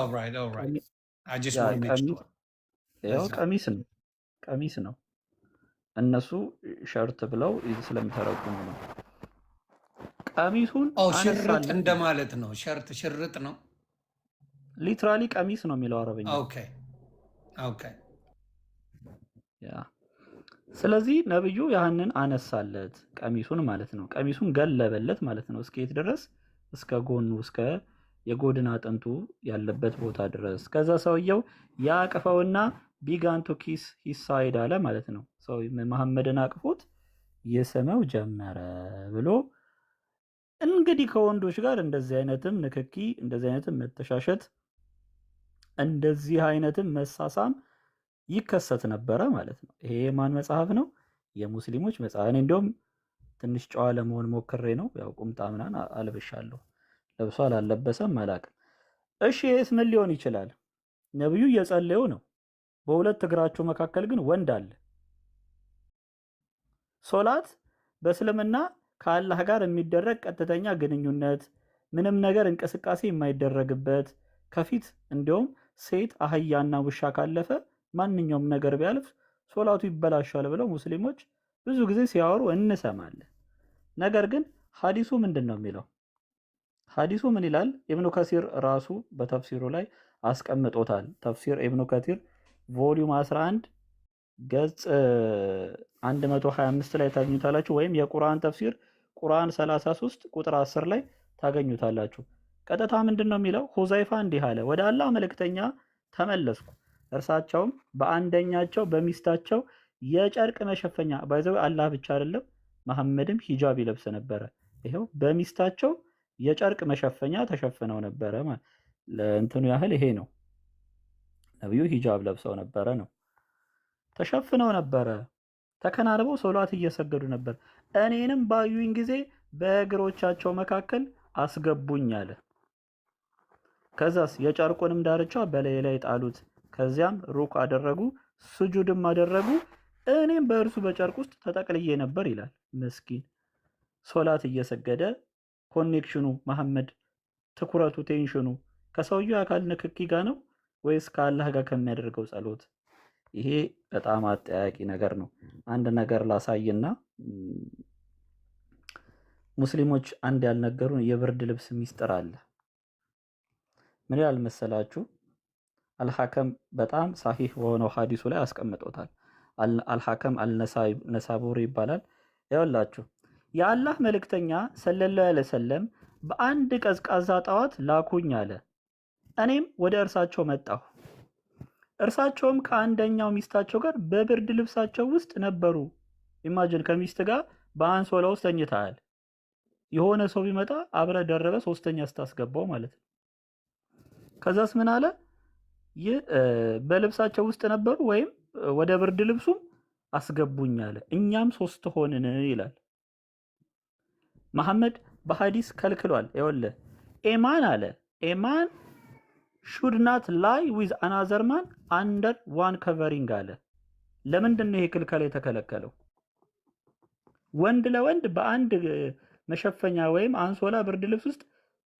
ቀሚስ ነው እነሱ ሸርት ብለው ስለሚተረጉሙ ነው። ቀሚሱን ሽርጥ እንደማለት ነው። ሸርጥ ሽርጥ ነው። ሊትራሊ ቀሚስ ነው የሚለው አረበኛ። ኦኬ። ስለዚህ ነብዩ ያህንን አነሳለት፣ ቀሚሱን ማለት ነው። ቀሚሱን ገለበለት ማለት ነው። እስከ የት ድረስ? እስከ ጎኑ፣ እስከ የጎድን አጥንቱ ያለበት ቦታ ድረስ። ከዛ ሰውየው ያቅፈውና ቢጋን ቱ ኪስ ሂስ ሳይድ አለ ማለት ነው። ሰው መሐመድን አቅፎት የስመው ጀመረ ብሎ እንግዲህ ከወንዶች ጋር እንደዚህ አይነትም ንክኪ፣ እንደዚህ አይነትም መተሻሸት፣ እንደዚህ አይነትም መሳሳም ይከሰት ነበረ ማለት ነው። ይሄ የማን መጽሐፍ ነው? የሙስሊሞች መጽሐፍ። እኔ እንደውም ትንሽ ጨዋ ለመሆን ሞክሬ ነው። ያው ቁምጣ ምናምን አልብሻለሁ። ለብሶ አላለበሰም አላውቅም። እሺ ይሄስ ምን ሊሆን ይችላል? ነብዩ እየጸለዩ ነው። በሁለት እግራቸው መካከል ግን ወንድ አለ። ሶላት በእስልምና ከአላህ ጋር የሚደረግ ቀጥተኛ ግንኙነት፣ ምንም ነገር እንቅስቃሴ የማይደረግበት፣ ከፊት እንዲሁም ሴት አህያና ውሻ ካለፈ ማንኛውም ነገር ቢያልፍ ሶላቱ ይበላሻል ብለው ሙስሊሞች ብዙ ጊዜ ሲያወሩ እንሰማለን። ነገር ግን ሐዲሱ ምንድን ነው የሚለው? ሐዲሱ ምን ይላል? ኢብኑ ከሲር ራሱ በተፍሲሩ ላይ አስቀምጦታል። ተፍሲር ኢብኑ ከሲር ቮሊዩም 11 ገጽ 125 ላይ ታገኙታላችሁ። ወይም የቁርአን ተፍሲር ቁርአን 33 ቁጥር 10 ላይ ታገኙታላችሁ። ቀጥታ ምንድን ነው የሚለው? ሁዘይፋ እንዲህ አለ፣ ወደ አላህ መልእክተኛ ተመለስኩ፣ እርሳቸውም በአንደኛቸው በሚስታቸው የጨርቅ መሸፈኛ ባይዘው አላህ ብቻ አይደለም መሐመድም ሂጃብ ይለብስ ነበረ። ይሄው በሚስታቸው የጨርቅ መሸፈኛ ተሸፍነው ነበረ። ለእንትኑ ያህል ይሄ ነው። ነብዩ ሂጃብ ለብሰው ነበረ ነው። ተሸፍነው ነበረ። ተከናንበው ሶላት እየሰገዱ ነበር። እኔንም ባዩኝ ጊዜ በእግሮቻቸው መካከል አስገቡኝ አለ። ከዛስ የጨርቁንም ዳርቻ በላይ ላይ ጣሉት። ከዚያም ሩክ አደረጉ፣ ስጁድም አደረጉ። እኔም በእርሱ በጨርቅ ውስጥ ተጠቅልዬ ነበር ይላል። ምስኪን ሶላት እየሰገደ ኮኔክሽኑ መሐመድ ትኩረቱ ቴንሽኑ ከሰውየው አካል ንክኪ ጋር ነው ወይስ ከአላህ ጋር ከሚያደርገው ጸሎት? ይሄ በጣም አጠያቂ ነገር ነው። አንድ ነገር ላሳይና ሙስሊሞች አንድ ያልነገሩን የብርድ ልብስ ሚስጥር አለ። ምን ያህል መሰላችሁ? አልሐከም በጣም ሳሂህ በሆነው ሐዲሱ ላይ አስቀምጦታል። አልሐከም አልነሳቡሪ ይባላል። ይኸውላችሁ የአላህ መልእክተኛ ሰለላሁ ዐለይሂ ወሰለም በአንድ ቀዝቃዛ ጠዋት ላኩኝ አለ። እኔም ወደ እርሳቸው መጣሁ። እርሳቸውም ከአንደኛው ሚስታቸው ጋር በብርድ ልብሳቸው ውስጥ ነበሩ። ኢማጂን ከሚስት ጋር በአንሶላ ውስጥ ተኝተሃል። የሆነ ሰው ቢመጣ አብረ ደረበ ሶስተኛ ስታስገባው ማለት ነው። ከዛስ ምን አለ? በልብሳቸው ውስጥ ነበሩ ወይም ወደ ብርድ ልብሱም አስገቡኝ አለ። እኛም ሶስት ሆንን ይላል። መሐመድ በሐዲስ ከልክሏል። ይኸውልህ ኤማን አለ ኤማን should not lie with another man under one covering አለ። ለምንድን ነው ይሄ ክልከላ የተከለከለው? ወንድ ለወንድ በአንድ መሸፈኛ ወይም አንሶላ ብርድ ልብስ ውስጥ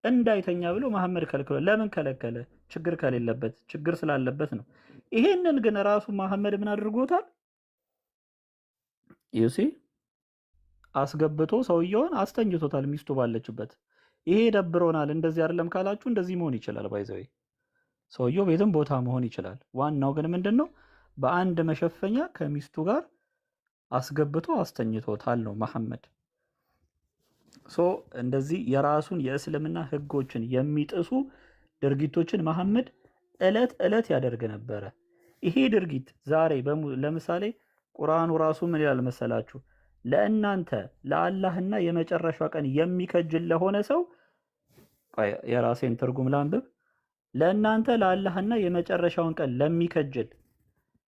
እንዳይተኛ ብሎ መሐመድ ከልክሏል። ለምን ከለከለ? ችግር ከሌለበት፣ ችግር ስላለበት ነው። ይሄንን ግን ራሱ መሐመድ ምን አድርጎታል? ዩሲ አስገብቶ ሰውየውን አስተኝቶታል ሚስቱ ባለችበት። ይሄ ደብሮናል እንደዚህ አይደለም ካላችሁ እንደዚህ መሆን ይችላል። ባይዘው ሰውየው ቤትም ቦታ መሆን ይችላል። ዋናው ግን ምንድነው? በአንድ መሸፈኛ ከሚስቱ ጋር አስገብቶ አስተኝቶታል ነው መሐመድ። እንደዚህ የራሱን የእስልምና ህጎችን የሚጥሱ ድርጊቶችን መሐመድ እለት እለት ያደርግ ነበረ። ይሄ ድርጊት ዛሬ ለምሳሌ ቁርአኑ ራሱ ምን ይላል መሰላችሁ? ለእናንተ ለአላህና የመጨረሻው ቀን የሚከጅል ለሆነ ሰው የራሴን ትርጉም ላንብብ። ለእናንተ ለአላህና የመጨረሻውን ቀን ለሚከጅል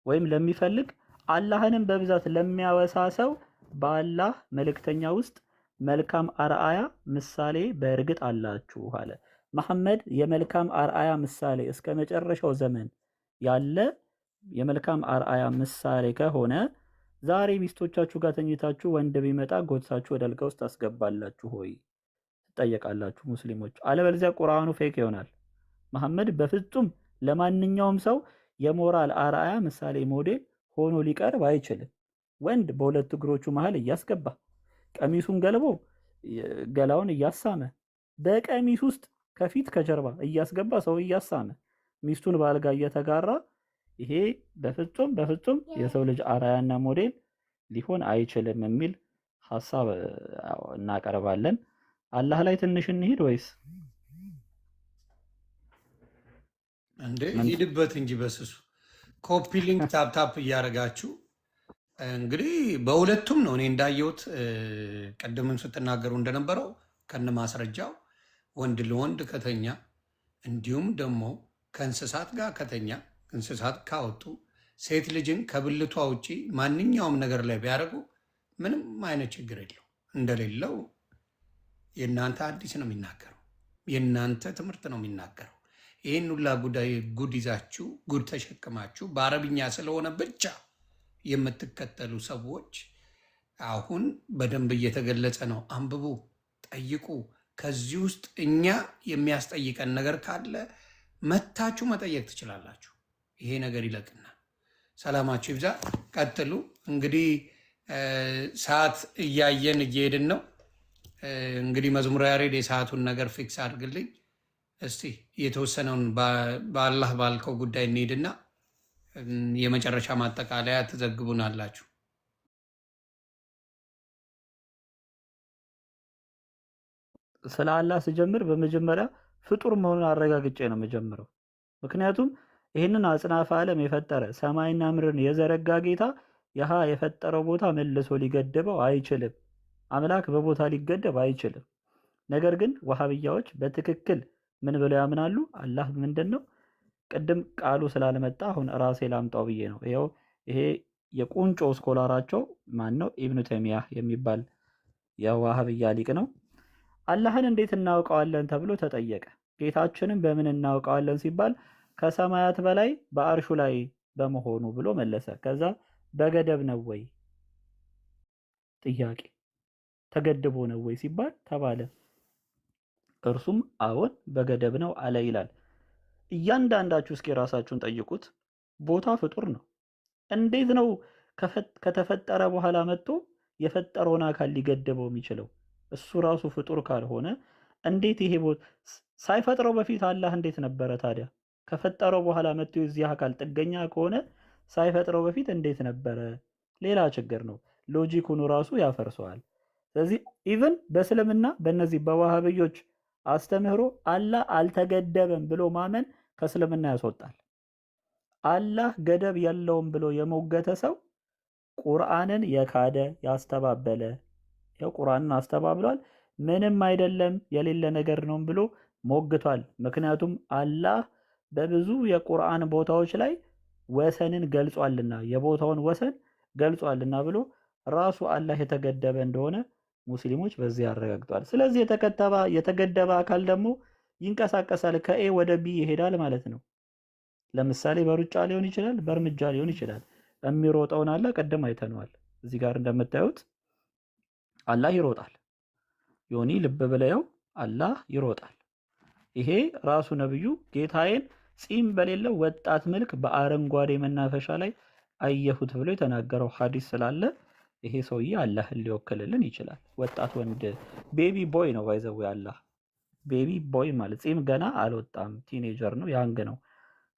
ወይም ለሚፈልግ አላህንም በብዛት ለሚያወሳ ሰው በአላህ መልእክተኛ ውስጥ መልካም አርአያ ምሳሌ በእርግጥ አላችሁ አለ። መሐመድ የመልካም አርአያ ምሳሌ እስከ መጨረሻው ዘመን ያለ የመልካም አርአያ ምሳሌ ከሆነ ዛሬ ሚስቶቻችሁ ጋር ተኝታችሁ ወንድ ቢመጣ ጎትታችሁ ወደ አልጋ ውስጥ ታስገባላችሁ ሆይ ትጠየቃላችሁ ሙስሊሞች። አለበለዚያ ቁርአኑ ፌክ ይሆናል። መሐመድ በፍጹም ለማንኛውም ሰው የሞራል አርአያ ምሳሌ ሞዴል ሆኖ ሊቀርብ አይችልም። ወንድ በሁለት እግሮቹ መሃል እያስገባ ቀሚሱን ገልቦ ገላውን እያሳመ በቀሚስ ውስጥ ከፊት ከጀርባ እያስገባ ሰው እያሳመ ሚስቱን በአልጋ እየተጋራ ይሄ በፍጹም የሰው ልጅ አርአያና ሞዴል ሊሆን አይችልም የሚል ሐሳብ እናቀርባለን። አላህ ላይ ትንሽ እንሂድ ወይስ እንዴ? ሂድበት እንጂ በስሱ ኮፒ ሊንክ ታፕታፕ እያደረጋችሁ እንግዲህ በሁለቱም ነው እኔ እንዳየሁት ቀደምን ስትናገሩ እንደነበረው ከነ ማስረጃው ወንድ ለወንድ ከተኛ እንዲሁም ደግሞ ከእንስሳት ጋር ከተኛ እንስሳት ካወጡ ሴት ልጅን ከብልቷ ውጪ ማንኛውም ነገር ላይ ቢያደርጉ ምንም አይነት ችግር የለው እንደሌለው የእናንተ አዲስ ነው የሚናገረው፣ የእናንተ ትምህርት ነው የሚናገረው። ይህን ሁላ ጉድ ይዛችሁ ጉድ ተሸክማችሁ በአረብኛ ስለሆነ ብቻ የምትከተሉ ሰዎች አሁን በደንብ እየተገለጸ ነው። አንብቡ፣ ጠይቁ። ከዚህ ውስጥ እኛ የሚያስጠይቀን ነገር ካለ መታችሁ መጠየቅ ትችላላችሁ። ይሄ ነገር ይለቅና ሰላማችሁ ይብዛ። ቀጥሉ። እንግዲህ ሰዓት እያየን እየሄድን ነው። እንግዲህ መዝሙረ ያሬድ የሰዓቱን ነገር ፊክስ አድርግልኝ እስቲ። የተወሰነውን በአላህ ባልከው ጉዳይ እንሄድና የመጨረሻ ማጠቃለያ ትዘግቡናላችሁ። ስለ አላህ ስጀምር በመጀመሪያ ፍጡር መሆኑን አረጋግጬ ነው የምጀምረው። ምክንያቱም ይህንን አጽናፈ ዓለም የፈጠረ ሰማይና ምድርን የዘረጋ ጌታ ያህ የፈጠረው ቦታ መልሶ ሊገድበው አይችልም። አምላክ በቦታ ሊገደብ አይችልም። ነገር ግን ወሃብያዎች በትክክል ምን ብለው ያምናሉ? አላህ ምንድን ነው? ቅድም ቃሉ ስላልመጣ አሁን ራሴ ላምጣው ብዬ ነው። ይሄ የቁንጮ ስኮላራቸው ማን ነው? ኢብኑ ተይሚያህ የሚባል የዋሃብያ ሊቅ ነው። አላህን እንዴት እናውቀዋለን ተብሎ ተጠየቀ። ጌታችንን በምን እናውቀዋለን ሲባል ከሰማያት በላይ በአርሹ ላይ በመሆኑ ብሎ መለሰ። ከዛ በገደብ ነው ወይ ጥያቄ፣ ተገድቦ ነው ወይ ሲባል ተባለ። እርሱም አዎን በገደብ ነው አለ ይላል። እያንዳንዳችሁ እስኪ ራሳችሁን ጠይቁት። ቦታ ፍጡር ነው። እንዴት ነው ከተፈጠረ በኋላ መጥቶ የፈጠረውን አካል ሊገድበው የሚችለው? እሱ ራሱ ፍጡር ካልሆነ እንዴት ይሄ ሳይፈጥረው በፊት አላህ እንዴት ነበረ ታዲያ? ከፈጠረው በኋላ መጥቶ የዚህ አካል ጥገኛ ከሆነ ሳይፈጥረው በፊት እንዴት ነበረ? ሌላ ችግር ነው። ሎጂኩኑ ራሱ ያፈርሰዋል። ስለዚህ ኢቭን በእስልምና በእነዚህ በዋሃብዮች አስተምህሮ አላህ አልተገደበም ብሎ ማመን ከእስልምና ያስወጣል። አላህ ገደብ የለውም ብሎ የሞገተ ሰው ቁርአንን የካደ ያስተባበለ፣ ያው ቁርአንን አስተባብሏል፣ ምንም አይደለም የሌለ ነገር ነው ብሎ ሞግቷል። ምክንያቱም አላህ በብዙ የቁርአን ቦታዎች ላይ ወሰንን ገልጿልና የቦታውን ወሰን ገልጿልና ብሎ ራሱ አላህ የተገደበ እንደሆነ ሙስሊሞች በዚህ ያረጋግጧል። ስለዚህ የተገደበ አካል ደግሞ ይንቀሳቀሳል፣ ከኤ ወደ ቢ ይሄዳል ማለት ነው። ለምሳሌ በሩጫ ሊሆን ይችላል፣ በእርምጃ ሊሆን ይችላል። የሚሮጠውን አላህ ቀደም አይተነዋል። እዚህ ጋር እንደምታዩት አላህ ይሮጣል። ዮኒ ልብ ብለው አላህ ይሮጣል። ይሄ ራሱ ነብዩ ጌታዬን ጺም በሌለው ወጣት መልክ በአረንጓዴ መናፈሻ ላይ አየሁት ብሎ የተናገረው ሐዲስ ስላለ ይሄ ሰውዬ አላህን ሊወክልልን ይችላል። ወጣት ወንድ ቤቢ ቦይ ነው ባይዘው አላህ ቤቢ ቦይ ማለት ጺም ገና አልወጣም፣ ቲኔጀር ነው፣ ያንግ ነው።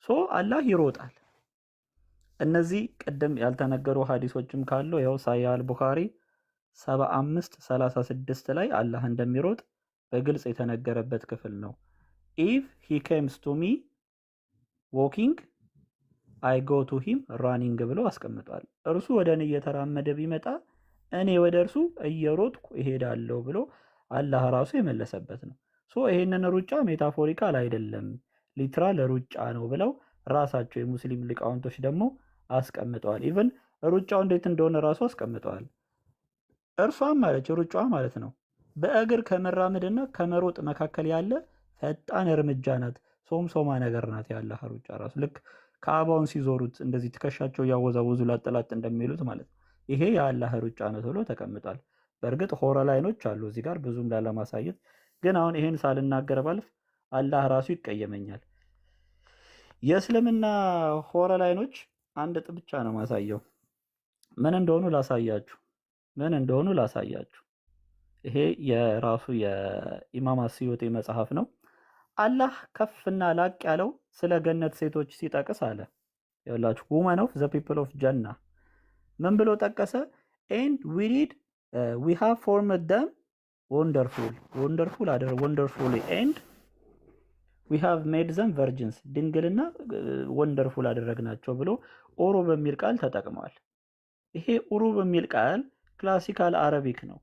ሶ አላህ ይሮጣል። እነዚህ ቅድም ያልተነገሩ ሐዲሶችም ካሉ ያው ሳሂህ አል-ቡኻሪ 75:36 ላይ አላህ እንደሚሮጥ በግልጽ የተነገረበት ክፍል ነው። ኢፍ ሂ ኬምስ ቱ ሚ ዎኪንግ አይ ጎ ቱ ሂም ራኒንግ ብሎ አስቀምጧል። እርሱ ወደ እኔ እየተራመደ ቢመጣ እኔ ወደ እርሱ እየሮጥኩ እሄዳለሁ ብሎ አላህ ራሱ የመለሰበት ነው። ይሄንን ሩጫ ሜታፎሪካል አይደለም ሊትራል ሩጫ ነው ብለው ራሳቸው የሙስሊም ሊቃውንቶች ደግሞ አስቀምጠዋል። ኢቨን ሩጫው እንዴት እንደሆነ ራሱ አስቀምጠዋል። እርሷም ማለች ሩጫዋ ማለት ነው በእግር ከመራመድና ከመሮጥ መካከል ያለ ፈጣን እርምጃ ናት። ሶምሶማ ነገር ናት ያለ ሩጫ ራሱ ልክ ከአባውን ሲዞሩት እንደዚህ ትከሻቸው እያወዛወዙ ላጠላጥ እንደሚሉት ማለት ነው። ይሄ የአላህ ሩጫ ነው ተብሎ ተቀምጧል። በእርግጥ ሆረ ላይኖች አሉ እዚህ ጋር ብዙም ላለማሳየት፣ ግን አሁን ይሄን ሳልናገር ባልፍ አላህ ራሱ ይቀየመኛል። የእስልምና ሆረ ላይኖች አንድ ጥብ ብቻ ነው ማሳየው። ምን እንደሆኑ ላሳያችሁ። ይሄ የራሱ የኢማም አስዩጢ መጽሐፍ ነው። አላህ ከፍና ላቅ ያለው ስለ ገነት ሴቶች ሲጠቅስ አለ ይኸውላችሁ ውመን ኦፍ ዘ ፒፕል ኦፍ ጀና ምን ብሎ ጠቀሰ? ኤንድ ዊ ሃቭ ፎርምድ ደም ወንደርፉል ኤንድ ዊ ሃቭ ሜድ ዘም ቨርጅንስ ድንግልና ወንደርፉል አደረግናቸው ብሎ ኦሮ በሚል ቃል ተጠቅመዋል። ይሄ ኦሮ በሚል ቃል ክላሲካል አረቢክ ነው።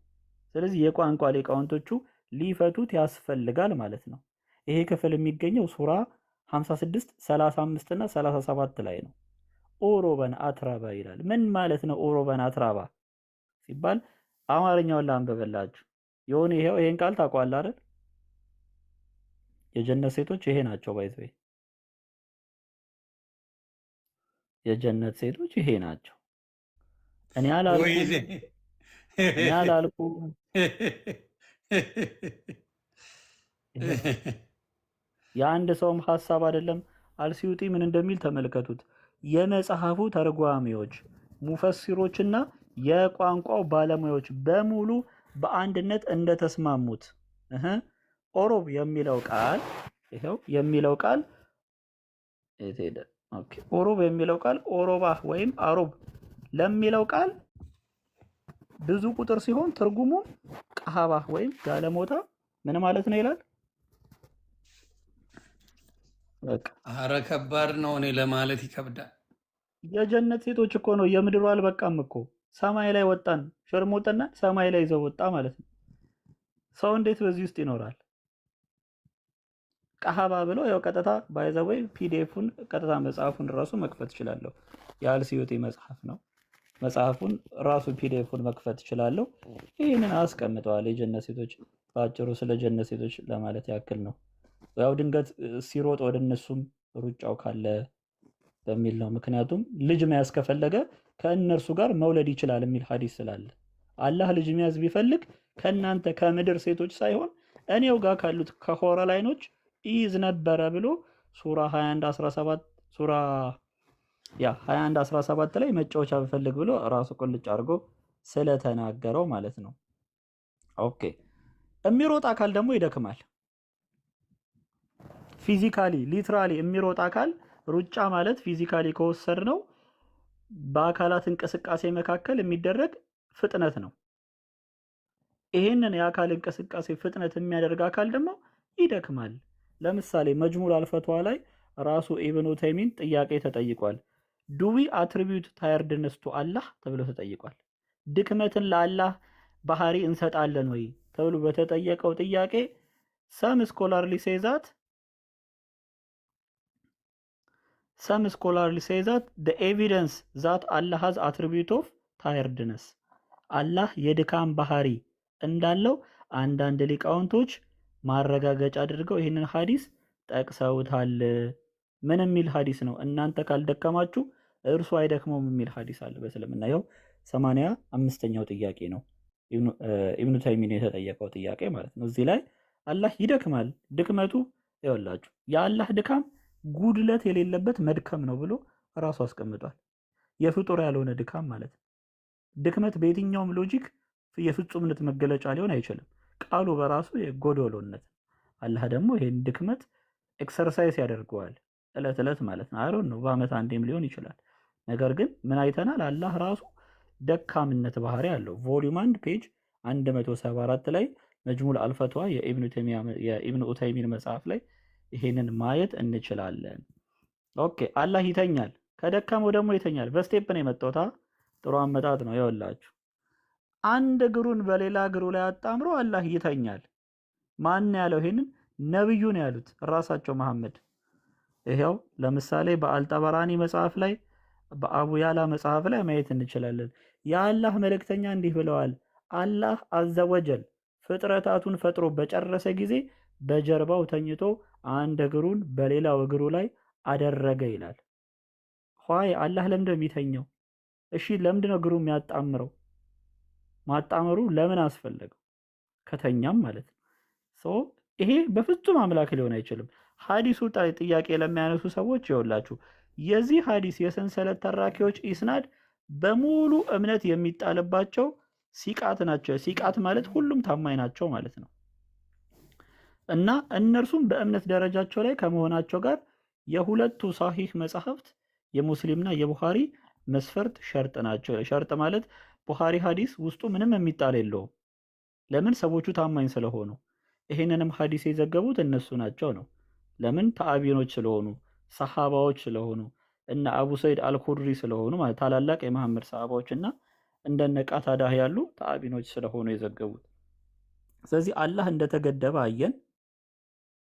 ስለዚህ የቋንቋ ሊቃውንቶቹ ሊፈቱት ያስፈልጋል ማለት ነው። ይሄ ክፍል የሚገኘው ሱራ 56 35 እና 37 ላይ ነው። ኦሮበን አትራባ ይላል። ምን ማለት ነው ኦሮበን አትራባ ሲባል? አማርኛውን ላንብብላችሁ። ይሄን ቃል ታውቀዋለህ አይደል? የጀነት ሴቶች ይሄ ናቸው። ባይዘይ የጀነት ሴቶች ይሄ ናቸው። እኔ አላልኩም። የአንድ ሰውም ሐሳብ አይደለም። አልሲዩጢ ምን እንደሚል ተመልከቱት። የመጽሐፉ ተርጓሚዎች ሙፈሲሮችና የቋንቋው ባለሙያዎች በሙሉ በአንድነት እንደተስማሙት ኦሮብ የሚለው ቃል ኦሮብ የሚለው ቃል ኦሮባ ወይም አሮብ ለሚለው ቃል ብዙ ቁጥር ሲሆን ትርጉሙ ቀሃባ ወይም ጋለሞታ ምን ማለት ነው ይላል። አረ ከባድ ነው። እኔ ለማለት ይከብዳል። የጀነት ሴቶች እኮ ነው። የምድሩ አልበቃም እኮ ሰማይ ላይ ወጣን፣ ሸርሞጥና ሰማይ ላይ ይዘው ወጣ ማለት ነው። ሰው እንዴት በዚህ ውስጥ ይኖራል? ቀሃባ ብሎ ያው ቀጥታ ባይዘወይ ፒዲኤፉን ቀጥታ መጽሐፉን ራሱ መክፈት እችላለሁ። የአልሲዩጢ መጽሐፍ ነው። መጽሐፉን ራሱ ፒዲኤፉን መክፈት እችላለሁ። ይህንን አስቀምጠዋል። የጀነት ሴቶች በአጭሩ ስለ ጀነት ሴቶች ለማለት ያክል ነው። ያው ድንገት ሲሮጥ ወደ እነሱም ሩጫው ካለ በሚል ነው። ምክንያቱም ልጅ መያዝ ከፈለገ ከእነርሱ ጋር መውለድ ይችላል የሚል ሐዲስ ስላለ አላህ ልጅ መያዝ ቢፈልግ ከእናንተ ከምድር ሴቶች ሳይሆን እኔው ጋር ካሉት ከሆረ ላይኖች ይይዝ ነበረ ብሎ ሱራ 21:17 ላይ መጫወቻ ቢፈልግ ብሎ ራሱ ቁልጭ አድርጎ ስለተናገረው ማለት ነው። ኦኬ። የሚሮጥ አካል ደግሞ ይደክማል። ፊዚካሊ ሊትራሊ የሚሮጥ አካል ሩጫ ማለት ፊዚካሊ ከወሰድ ነው በአካላት እንቅስቃሴ መካከል የሚደረግ ፍጥነት ነው። ይሄንን የአካል እንቅስቃሴ ፍጥነት የሚያደርግ አካል ደግሞ ይደክማል። ለምሳሌ መጅሙል አልፈትዋ ላይ ራሱ ኢብኑ ተይሚን ጥያቄ ተጠይቋል። ዱዊ አትሪቢዩት ታየርድነስ ቱ አላህ ተብሎ ተጠይቋል። ድክመትን ለአላህ ባህሪ እንሰጣለን ወይ ተብሎ በተጠየቀው ጥያቄ ሰም ስኮላርሊ ሴዛት the evidence that Allah has attribute of tiredness አላህ የድካም ባህሪ እንዳለው አንዳንድ ሊቃውንቶች ማረጋገጫ አድርገው ይህንን ሐዲስ ጠቅሰውታል። ምን የሚል ሐዲስ ነው? እናንተ ካልደከማችሁ እርሱ አይደክመውም የሚል ሐዲስ አለ በእስልምና። ይኸው 85ኛው ጥያቄ ነው ኢብኑ ተይሚን የተጠየቀው ጥያቄ ማለት ነው። እዚህ ላይ አላህ ይደክማል፣ ድክመቱ ይኸውላችሁ የአላህ ድካም ጉድለት የሌለበት መድከም ነው ብሎ ራሱ አስቀምጧል። የፍጡር ያልሆነ ድካም ማለት ነው። ድክመት በየትኛውም ሎጂክ የፍጹምነት መገለጫ ሊሆን አይችልም። ቃሉ በራሱ የጎዶሎነት። አላህ ደግሞ ይሄን ድክመት ኤክሰርሳይዝ ያደርገዋል እለት እለት ማለት ነው። አይሮን ነው በአመት አንዴም ሊሆን ይችላል። ነገር ግን ምን አይተናል? አላህ ራሱ ደካምነት ባህሪ አለው። ቮሊዩም 1 ፔጅ 174 ላይ መጅሙል አልፈትዋ የኢብኑ ኡተይሚን መጽሐፍ ላይ ይሄንን ማየት እንችላለን። ኦኬ። አላህ ይተኛል፣ ከደካመው ደግሞ ይተኛል። በስቴፕ ነው የመጣው። ጥሩ አመጣጥ ነው። ይኸውላችሁ አንድ እግሩን በሌላ እግሩ ላይ አጣምሮ አላህ ይተኛል። ማን ያለው ይሄንን? ነብዩ ነው ያሉት ራሳቸው መሐመድ። ይሄው ለምሳሌ በአልጠበራኒ መጽሐፍ ላይ በአቡ ያላ መጽሐፍ ላይ ማየት እንችላለን። የአላህ መልእክተኛ እንዲህ ብለዋል፣ አላህ አዘወጀል ፍጥረታቱን ፈጥሮ በጨረሰ ጊዜ በጀርባው ተኝቶ አንድ እግሩን በሌላው እግሩ ላይ አደረገ ይላል። ኋይ አላህ ለምንድን ነው የሚተኘው? እሺ ለምንድን ነው እግሩ የሚያጣምረው? ማጣመሩ ለምን አስፈለገው? ከተኛም ማለት ነው። ይሄ በፍጹም አምላክ ሊሆን አይችልም። ሐዲሱ ጥያቄ ለሚያነሱ ሰዎች ይኸውላችሁ የዚህ ሐዲስ የሰንሰለት ተራኪዎች ኢስናድ በሙሉ እምነት የሚጣልባቸው ሲቃት ናቸው። ሲቃት ማለት ሁሉም ታማኝ ናቸው ማለት ነው። እና እነርሱም በእምነት ደረጃቸው ላይ ከመሆናቸው ጋር የሁለቱ ሳሂህ መጽሐፍት የሙስሊምና የቡኻሪ መስፈርት ሸርጥ ናቸው። ሸርጥ ማለት ቡኻሪ ሐዲስ ውስጡ ምንም የሚጣል የለውም። ለምን? ሰዎቹ ታማኝ ስለሆኑ። ይሄንንም ሐዲስ የዘገቡት እነሱ ናቸው ነው። ለምን? ተአቢኖች ስለሆኑ፣ ሰሃባዎች ስለሆኑ እና አቡ ሰይድ አልኹድሪ ስለሆኑ ማለት ታላላቅ የመሐመድ ሰሃባዎች እና እንደነ ቃታዳህ ያሉ ተአቢኖች ስለሆኑ የዘገቡት። ስለዚህ አላህ እንደተገደበ አየን።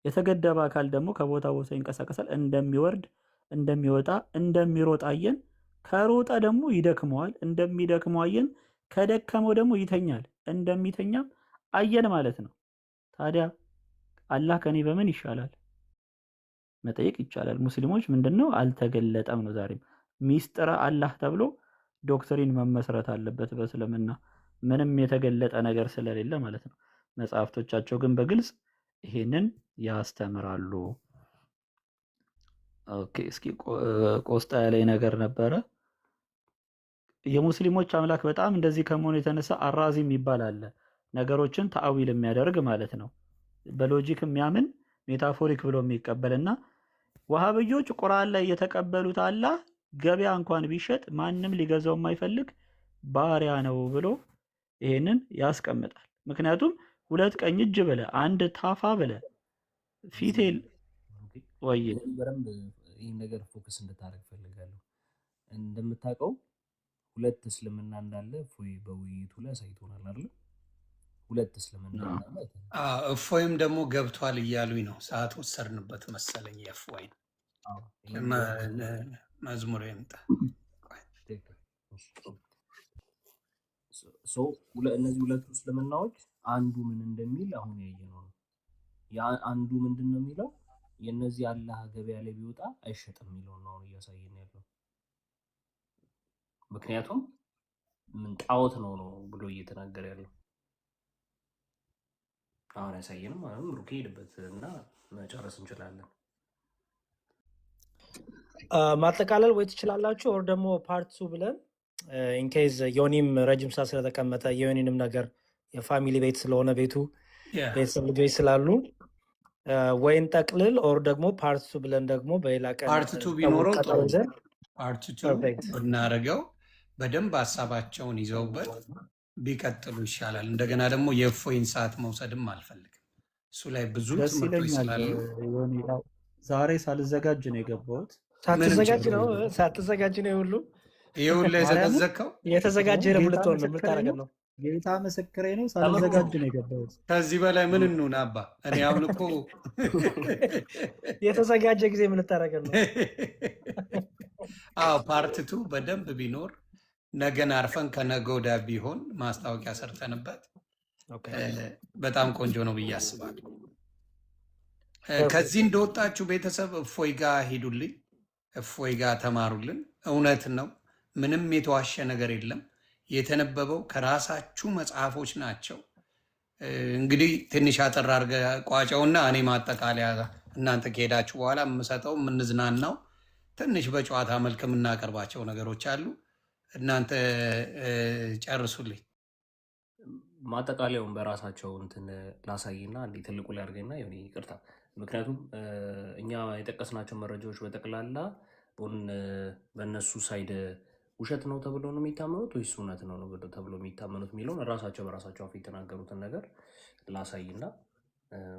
የተገደበ አካል ደግሞ ከቦታ ቦታ ይንቀሳቀሳል። እንደሚወርድ፣ እንደሚወጣ፣ እንደሚሮጥ አየን። ከሮጠ ደግሞ ይደክመዋል። እንደሚደክመው አየን። ከደከመው ደግሞ ይተኛል። እንደሚተኛም አየን ማለት ነው። ታዲያ አላህ ከኔ በምን ይሻላል? መጠየቅ ይቻላል። ሙስሊሞች ምንድነው አልተገለጠም ነው። ዛሬም ሚስጥረ አላህ ተብሎ ዶክትሪን መመስረት አለበት በእስልምና ምንም የተገለጠ ነገር ስለሌለ ማለት ነው። መጽሐፍቶቻቸው ግን በግልጽ ይሄንን ያስተምራሉ። ኦኬ፣ እስኪ ቆስጣ ያለ ነገር ነበረ። የሙስሊሞች አምላክ በጣም እንደዚህ ከመሆኑ የተነሳ አራዚም ይባላል። ነገሮችን ተአዊል የሚያደርግ ማለት ነው። በሎጂክ የሚያምን ሜታፎሪክ ብሎ የሚቀበልና ወሃብዮች ቁርአን ላይ የተቀበሉት አላህ ገበያ እንኳን ቢሸጥ ማንም ሊገዛው የማይፈልግ ባሪያ ነው ብሎ ይሄንን ያስቀምጣል። ምክንያቱም ሁለት ቀኝ እጅ ብለ አንድ ታፋ ብለ ፊቴል ወይ በደንብ ይህን ነገር ፎከስ እንድታደርግ ፈልጋለሁ። እንደምታውቀው ሁለት እስልምና እንዳለ እፎይ በውይይቱ ላይ አሳይቶናል አይደል? ሁለት እስልምና እንዳለ እፎይም ደግሞ ገብቷል እያሉኝ ነው። ሰዓት ወሰርንበት መሰለኝ። የእፎይ መዝሙር ይምጣ። እነዚህ ሁለቱ እስልምናዎች አንዱ ምን እንደሚል አሁን ያየነው ነው። አንዱ ምንድን ነው የሚለው የነዚህ አላህ ገበያ ላይ ቢወጣ አይሸጥም የሚለው ነው አሁን እያሳየን ያለው። ምክንያቱም ምን ጣዖት ነው ብሎ እየተናገረ ያለው አሁን ያሳየንም። አሁን ሩኬ ሄድበት እና መጨረስ እንችላለን። ማጠቃለል ወይ ትችላላችሁ ኦር ደግሞ ፓርት 2 ብለን ኢንኬዝ ዮኒም ረጅም ሰዓት ስለተቀመጠ የዮኒንም ነገር የፋሚሊ ቤት ስለሆነ ቤቱ ቤተሰብ ልጆች ስላሉ ወይን ጠቅልል ኦር ደግሞ ፓርት 2 ብለን ደግሞ በሌላ ቀን ፓርት 2 ቢኖረው ፓርት 2 ብናደርገው በደንብ ሀሳባቸውን ይዘውበት ቢቀጥሉ ይሻላል። እንደገና ደግሞ የእፎይን ሰዓት መውሰድም አልፈልግም። እሱ ላይ ብዙ ትምህርቶች ስላሉ ዛሬ ሳልዘጋጅ ነው የገባሁት። ሳትዘጋጅ ነው ሁሉ ይሁን ላይ ዘገዘከው የተዘጋጀ ነው ልትሆን ነው የምታረገው ነው። ጌታ ምስክሬ ነው፣ ሳልዘጋጅ ነው የገባሁት። ከዚህ በላይ ምን እንሁን አባ? እኔ አሁን እኮ የተዘጋጀ ጊዜ ምን ልታረገው ነው? አዎ ፓርት 2 በደንብ ቢኖር ነገን አርፈን ከነገ ወዲያ ቢሆን ማስታወቂያ ሰርተንበት በጣም ቆንጆ ነው ብዬ አስባለሁ። ከዚህ እንደወጣችሁ ቤተሰብ እፎይ ጋር ሂዱልኝ፣ እፎይ ጋር ተማሩልን። እውነት ነው፣ ምንም የተዋሸ ነገር የለም። የተነበበው ከራሳችሁ መጽሐፎች ናቸው። እንግዲህ ትንሽ አጠር አድርገህ ቋጨውና እኔ ማጠቃለያ እናንተ ከሄዳችሁ በኋላ የምሰጠው የምንዝናናው ትንሽ በጨዋታ መልክ የምናቀርባቸው ነገሮች አሉ። እናንተ ጨርሱልኝ። ማጠቃለያውን በራሳቸው እንትን ላሳይና እንዲህ ትልቁ ላይ አድርገኝና ይሁን ይቅርታ። ምክንያቱም እኛ የጠቀስናቸው መረጃዎች በጠቅላላ በእነሱ ሳይድ ውሸት ነው ተብሎ ነው የሚታመኑት ወይስ እውነት ነው ተብሎ የሚታመኑት የሚለውን ራሳቸው በራሳቸው አፍ የተናገሩትን ነገር ላሳይና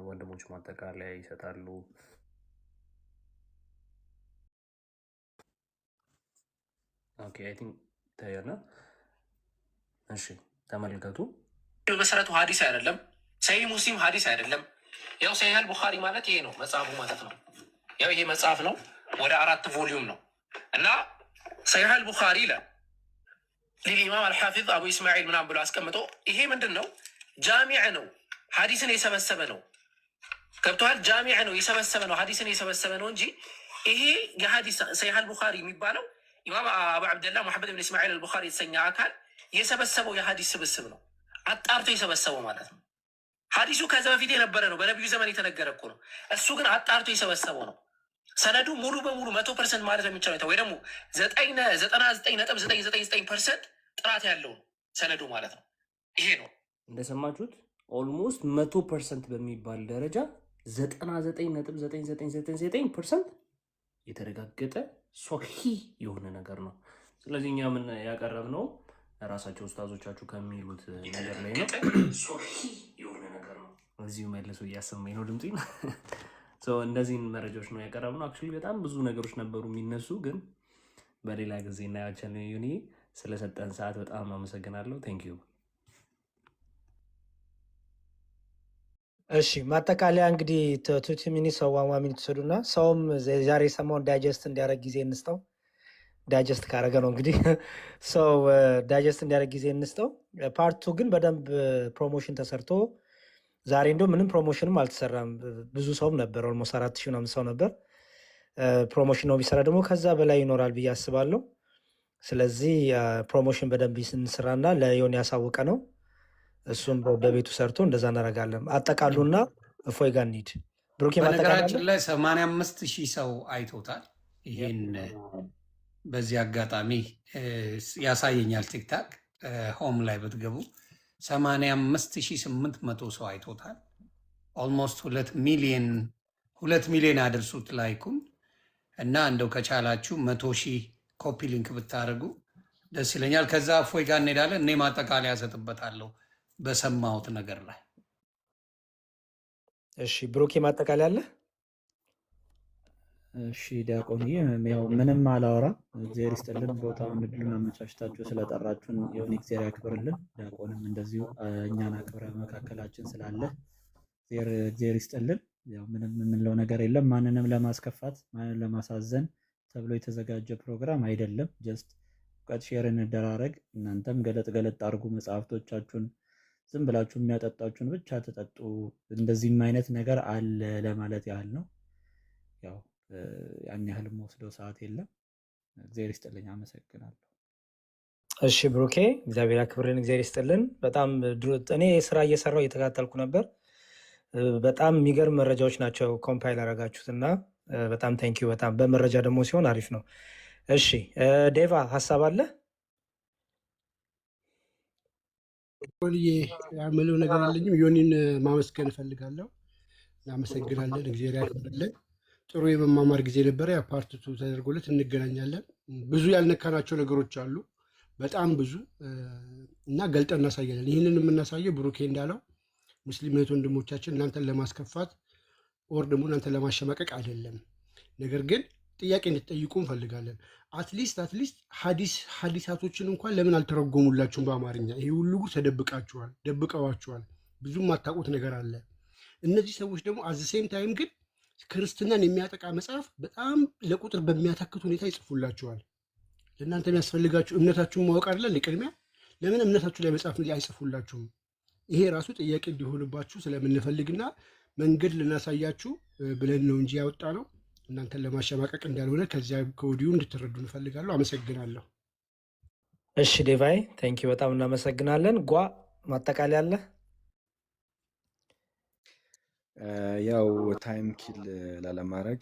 ወንድሞች ማጠቃለያ ይሰጣሉ። ኦኬ አይ ቲንክ ታየና። እሺ ተመልከቱ። በመሰረቱ ሀዲስ አይደለም። ሰሂህ ሙስሊም ሀዲስ አይደለም። ያው ሰሂህ አልቡኻሪ ማለት ይሄ ነው መጽሐፉ ማለት ነው። ያው ይሄ መጽሐፍ ነው፣ ወደ 4 ቮሊዩም ነው እና ሰሂህ አልቡኻሪ ይላል ለኢማም አልሐፊዝ አቡ ኢስማኤል ምናምን ብሎ አስቀምጦ ይሄ ምንድን ነው? ጃሚዕ ነው፣ ሀዲስን የሰበሰበ ነው። ገብቶሃል? ጃሚዕ ነው፣ የሰበሰበ ነው፣ ሀዲስን የሰበሰበ ነው እንጂ ይሄ የሀዲስ ሰሂህ አልቡኻሪ የሚባለው ኢማም አቡ ዓብደላህ ሙሐመድ ብን ኢስማኤል አልቡኻሪ የተሰኘ አካል የሰበሰበው የሀዲስ ስብስብ ነው። አጣርቶ የሰበሰበው ማለት ነው። ሀዲሱ ከዛ በፊት የነበረ ነው፣ በነቢዩ ዘመን የተነገረ እኮ ነው። እሱ ግን አጣርቶ የሰበሰበው ነው። ሰነዱ ሙሉ በሙሉ 100% ማለት የሚቻለው ወይ ደግሞ 99.999% ጥራት ያለው ነው ሰነዱ ማለት ነው። ይሄ ነው እንደሰማችሁት ኦልሞስት 100% በሚባል ደረጃ 99.9999% የተረጋገጠ ሶሂህ የሆነ ነገር ነው። ስለዚህ እኛ ምን ያቀረብነው ራሳቸው ኡስታዞቻችሁ ከሚሉት ነገር ላይ ነው። ሶሂህ የሆነ ነገር ነው። እዚሁ መልሶ እያሰማኝ ነው ድምጽ። እነዚህን መረጃዎች ነው ያቀረብነው። አክቹዋሊ በጣም ብዙ ነገሮች ነበሩ የሚነሱ፣ ግን በሌላ ጊዜ እናያቸዋለን። ዩኒ ስለሰጠን ሰዓት በጣም አመሰግናለሁ። ቴንክ ዩ። እሺ ማጠቃለያ እንግዲህ ቱቲ ሚኒት ሰው ዋን ሚኒት ትሰዱና ሰውም ዛሬ የሰማውን ዳይጀስት እንዲያደርግ ጊዜ እንስጠው። ዳይጀስት ካረገ ነው እንግዲህ ሰው ዳይጀስት እንዲያደርግ ጊዜ እንስጠው። ፓርቱ ግን በደንብ ፕሮሞሽን ተሰርቶ ዛሬ እንደው ምንም ፕሮሞሽንም አልተሰራም። ብዙ ሰውም ነበር፣ ኦልሞስት 4000 ምናምን ሰው ነበር። ፕሮሞሽን ነው ቢሰራ ደግሞ ከዛ በላይ ይኖራል ብዬ አስባለሁ። ስለዚህ ፕሮሞሽን በደንብ እንስራና ለዮኒ ያሳወቀ ነው። እሱም በቤቱ ሰርቶ እንደዛ እናደርጋለን። አጠቃሉና እፎይ ጋር እንሂድ። ብሩኬ በነገራችን ላይ 85,000 ሰው አይቶታል። ይህን በዚህ አጋጣሚ ያሳየኛል ቲክታክ ሆም ላይ ብትገቡ 85,800 ሰው አይቶታል። ኦልሞስት 2 ሚሊዮን አድርሱት ላይኩን እና እንደው ከቻላችሁ 100,000 ኮፒ ሊንክ ብታደርጉ ደስ ይለኛል። ከዛ እፎይ ጋር እንሄዳለን። እኔ ማጠቃለያ እሰጥበታለሁ በሰማሁት ነገር ላይ። እሺ ብሩኬ ማጠቃለያ አለ? እሺ ዲያቆንዬ፣ ያው ምንም አላወራ። እግዚአብሔር ይስጥልን፣ ቦታውን እድሉን አመቻችታችሁ ስለጠራችሁን የሆነ እግዚአብሔር ያክብርልን። ዲያቆንም እንደዚሁ እኛን አክብረ መካከላችን ስላለ እግዚአብሔር ይስጥልን። ያው ምንም የምንለው ነገር የለም። ማንንም ለማስከፋት ማንንም ለማሳዘን ተብሎ የተዘጋጀ ፕሮግራም አይደለም። ጀስት እውቀት ሼር እንደራረግ። እናንተም ገለጥ ገለጥ አድርጉ መጽሐፍቶቻችሁን። ዝም ብላችሁ የሚያጠጣችሁን ብቻ ተጠጡ። እንደዚህም አይነት ነገር አለ ለማለት ያህል ነው። ያው ያን ያህል ወስደው ሰዓት የለም። እግዚአብሔር ይስጥልኝ፣ አመሰግናለሁ። እሺ ብሩኬ፣ እግዚአብሔር ያክብርልን፣ እግዚአብሔር ይስጥልን። በጣም እኔ ስራ እየሰራው እየተከታተልኩ ነበር። በጣም የሚገርም መረጃዎች ናቸው ኮምፓይል ያደረጋችሁት እና በጣም ታንኪዩ። በጣም በመረጃ ደግሞ ሲሆን አሪፍ ነው። እሺ ዴቫ ሀሳብ አለ? ቆልዬ ያመለው ነገር የለኝም። ዮኒን ማመስገን እፈልጋለሁ። እናመሰግናለን። እግዚአብሔር ያክብርልን። ጥሩ የመማማር ጊዜ ነበረ። ያ ፓርት ቱ ተደርጎለት እንገናኛለን። ብዙ ያልነካናቸው ነገሮች አሉ፣ በጣም ብዙ እና ገልጠን እናሳያለን። ይህንን የምናሳየው ብሩኬ እንዳለው ሙስሊም እህት ወንድሞቻችን እናንተን ለማስከፋት ኦር ደግሞ እናንተን ለማሸማቀቅ አይደለም። ነገር ግን ጥያቄ እንድትጠይቁ እንፈልጋለን። አትሊስት ሀዲሳቶችን እንኳን ለምን አልተረጎሙላችሁም በአማርኛ? ይሄ ሁሉ ደብቀዋችኋል። ብዙም ማታውቁት ነገር አለ። እነዚህ ሰዎች ደግሞ አዘሴም ታይም ግን ክርስትናን የሚያጠቃ መጽሐፍ በጣም ለቁጥር በሚያታክት ሁኔታ ይጽፉላችኋል። ለእናንተ የሚያስፈልጋችሁ እምነታችሁን ማወቅ አይደለ? ቅድሚያ ለምን እምነታችሁ ላይ መጽሐፍ አይጽፉላችሁም? ይሄ ራሱ ጥያቄ እንዲሆንባችሁ ስለምንፈልግና መንገድ ልናሳያችሁ ብለን ነው እንጂ ያወጣ ነው እናንተን ለማሸማቀቅ እንዳልሆነ ከዚያ ከወዲሁ እንድትረዱ እንፈልጋለሁ። አመሰግናለሁ። እሺ ዴቫይ ታንኪዩ፣ በጣም እናመሰግናለን። ጓ ማጠቃለያ አለ? ያው ታይም ኪል ላለማድረግ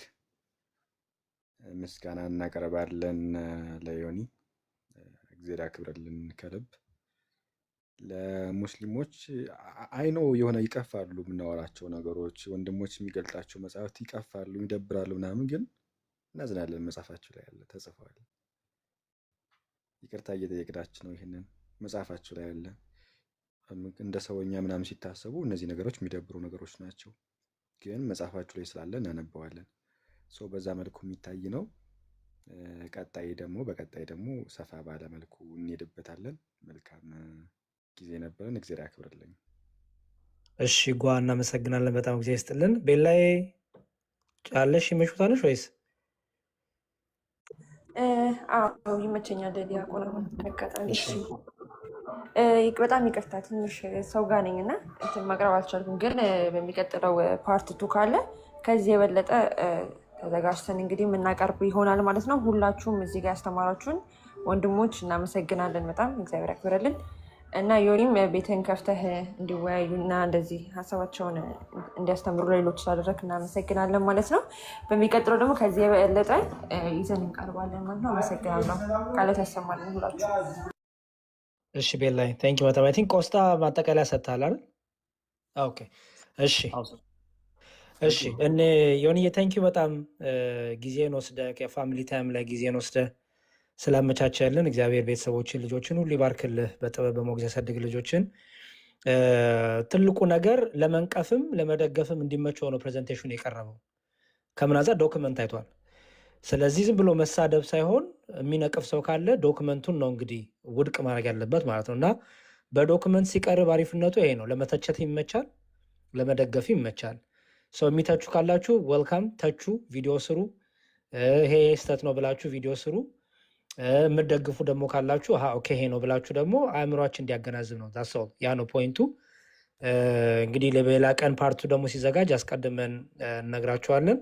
ምስጋና እናቀርባለን ለዮኒ። እግዚአብሔር ያክብርልን ከልብ። ለሙስሊሞች አይኖ የሆነ ይቀፋሉ የምናወራቸው ነገሮች፣ ወንድሞች የሚገልጣቸው መጽሐፍት ይቀፋሉ፣ ይደብራሉ ምናምን፣ ግን እናዝናለን። መጽሐፋችሁ ላይ ያለ ተጽፏል። ይቅርታ እየጠየቅናችሁ ነው። ይህንን መጽሐፋችሁ ላይ ያለ እንደ ሰውኛ ምናምን ሲታሰቡ እነዚህ ነገሮች የሚደብሩ ነገሮች ናቸው፣ ግን መጽሐፋችሁ ላይ ስላለ እናነበዋለን። በዛ መልኩ የሚታይ ነው። በቀጣይ ደግሞ ሰፋ ባለ መልኩ እንሄድበታለን። መልካም ጊዜ ነበረን። እግዚአብሔር ያክብርልኝ። እሺ ጓ እናመሰግናለን በጣም ጊዜ ይስጥልን። ቤላይ ጫለሽ ይመሽታለሽ ወይስ? አዎ ይመቸኛል። ዲያቆን አጋጣሚ እሺ፣ በጣም ይቅርታ ትንሽ ሰው ጋር ነኝ እና እንትን ማቅረብ አልቻልኩም፣ ግን በሚቀጥለው ፓርት ቱ ካለ ከዚህ የበለጠ ተዘጋጅተን እንግዲህ የምናቀርብ ይሆናል ማለት ነው። ሁላችሁም እዚህ ጋር ያስተማራችሁን ወንድሞች እናመሰግናለን። በጣም እግዚአብሔር ያክብረልን እና ዮኒም ቤትን ከፍተህ እንዲወያዩ እና እንደዚህ ሀሳባቸውን እንዲያስተምሩ ሌሎች ስላደረግ እናመሰግናለን ማለት ነው። በሚቀጥለው ደግሞ ከዚህ የበለጠ ይዘን እንቀርባለን ማለት ነው። አመሰግናለሁ። ቃላት ያሰማልን ሁላችሁ። እሺ ቤላይ ታንኪ በጣም አይ ቲንክ ኮስታ ማጠቃለያ ሰጥተሃል አይደል? ኦኬ እሺ እሺ እኔ ዮኒዬ ታንኪ በጣም ጊዜን ወስደህ ከፋሚሊ ታይም ላይ ጊዜን ወስደህ ስላመቻቸልን እግዚአብሔር ቤተሰቦችን ልጆችን ሁሉ ይባርክልህ፣ በጥበብ በሞገስ ያሳድግ ልጆችን። ትልቁ ነገር ለመንቀፍም ለመደገፍም እንዲመቸው ነው ፕሬዘንቴሽኑ የቀረበው። ከምን አንፃር ዶክመንት አይቷል። ስለዚህ ዝም ብሎ መሳደብ ሳይሆን የሚነቅፍ ሰው ካለ ዶክመንቱን ነው እንግዲህ ውድቅ ማድረግ ያለበት ማለት ነው። እና በዶክመንት ሲቀርብ አሪፍነቱ ይሄ ነው። ለመተቸት ይመቻል፣ ለመደገፍ ይመቻል። ሰው የሚተቹ ካላችሁ ወልካም፣ ተቹ፣ ቪዲዮ ስሩ። ይሄ ስህተት ነው ብላችሁ ቪዲዮ ስሩ። የምትደግፉ ደግሞ ካላችሁ ኦኬ ይሄ ነው ብላችሁ ደግሞ አእምሯችን እንዲያገናዝብ ነው። ዛሰው ያ ነው ፖይንቱ። እንግዲህ ለሌላ ቀን ፓርቱ ደግሞ ሲዘጋጅ አስቀድመን እነግራችኋለን።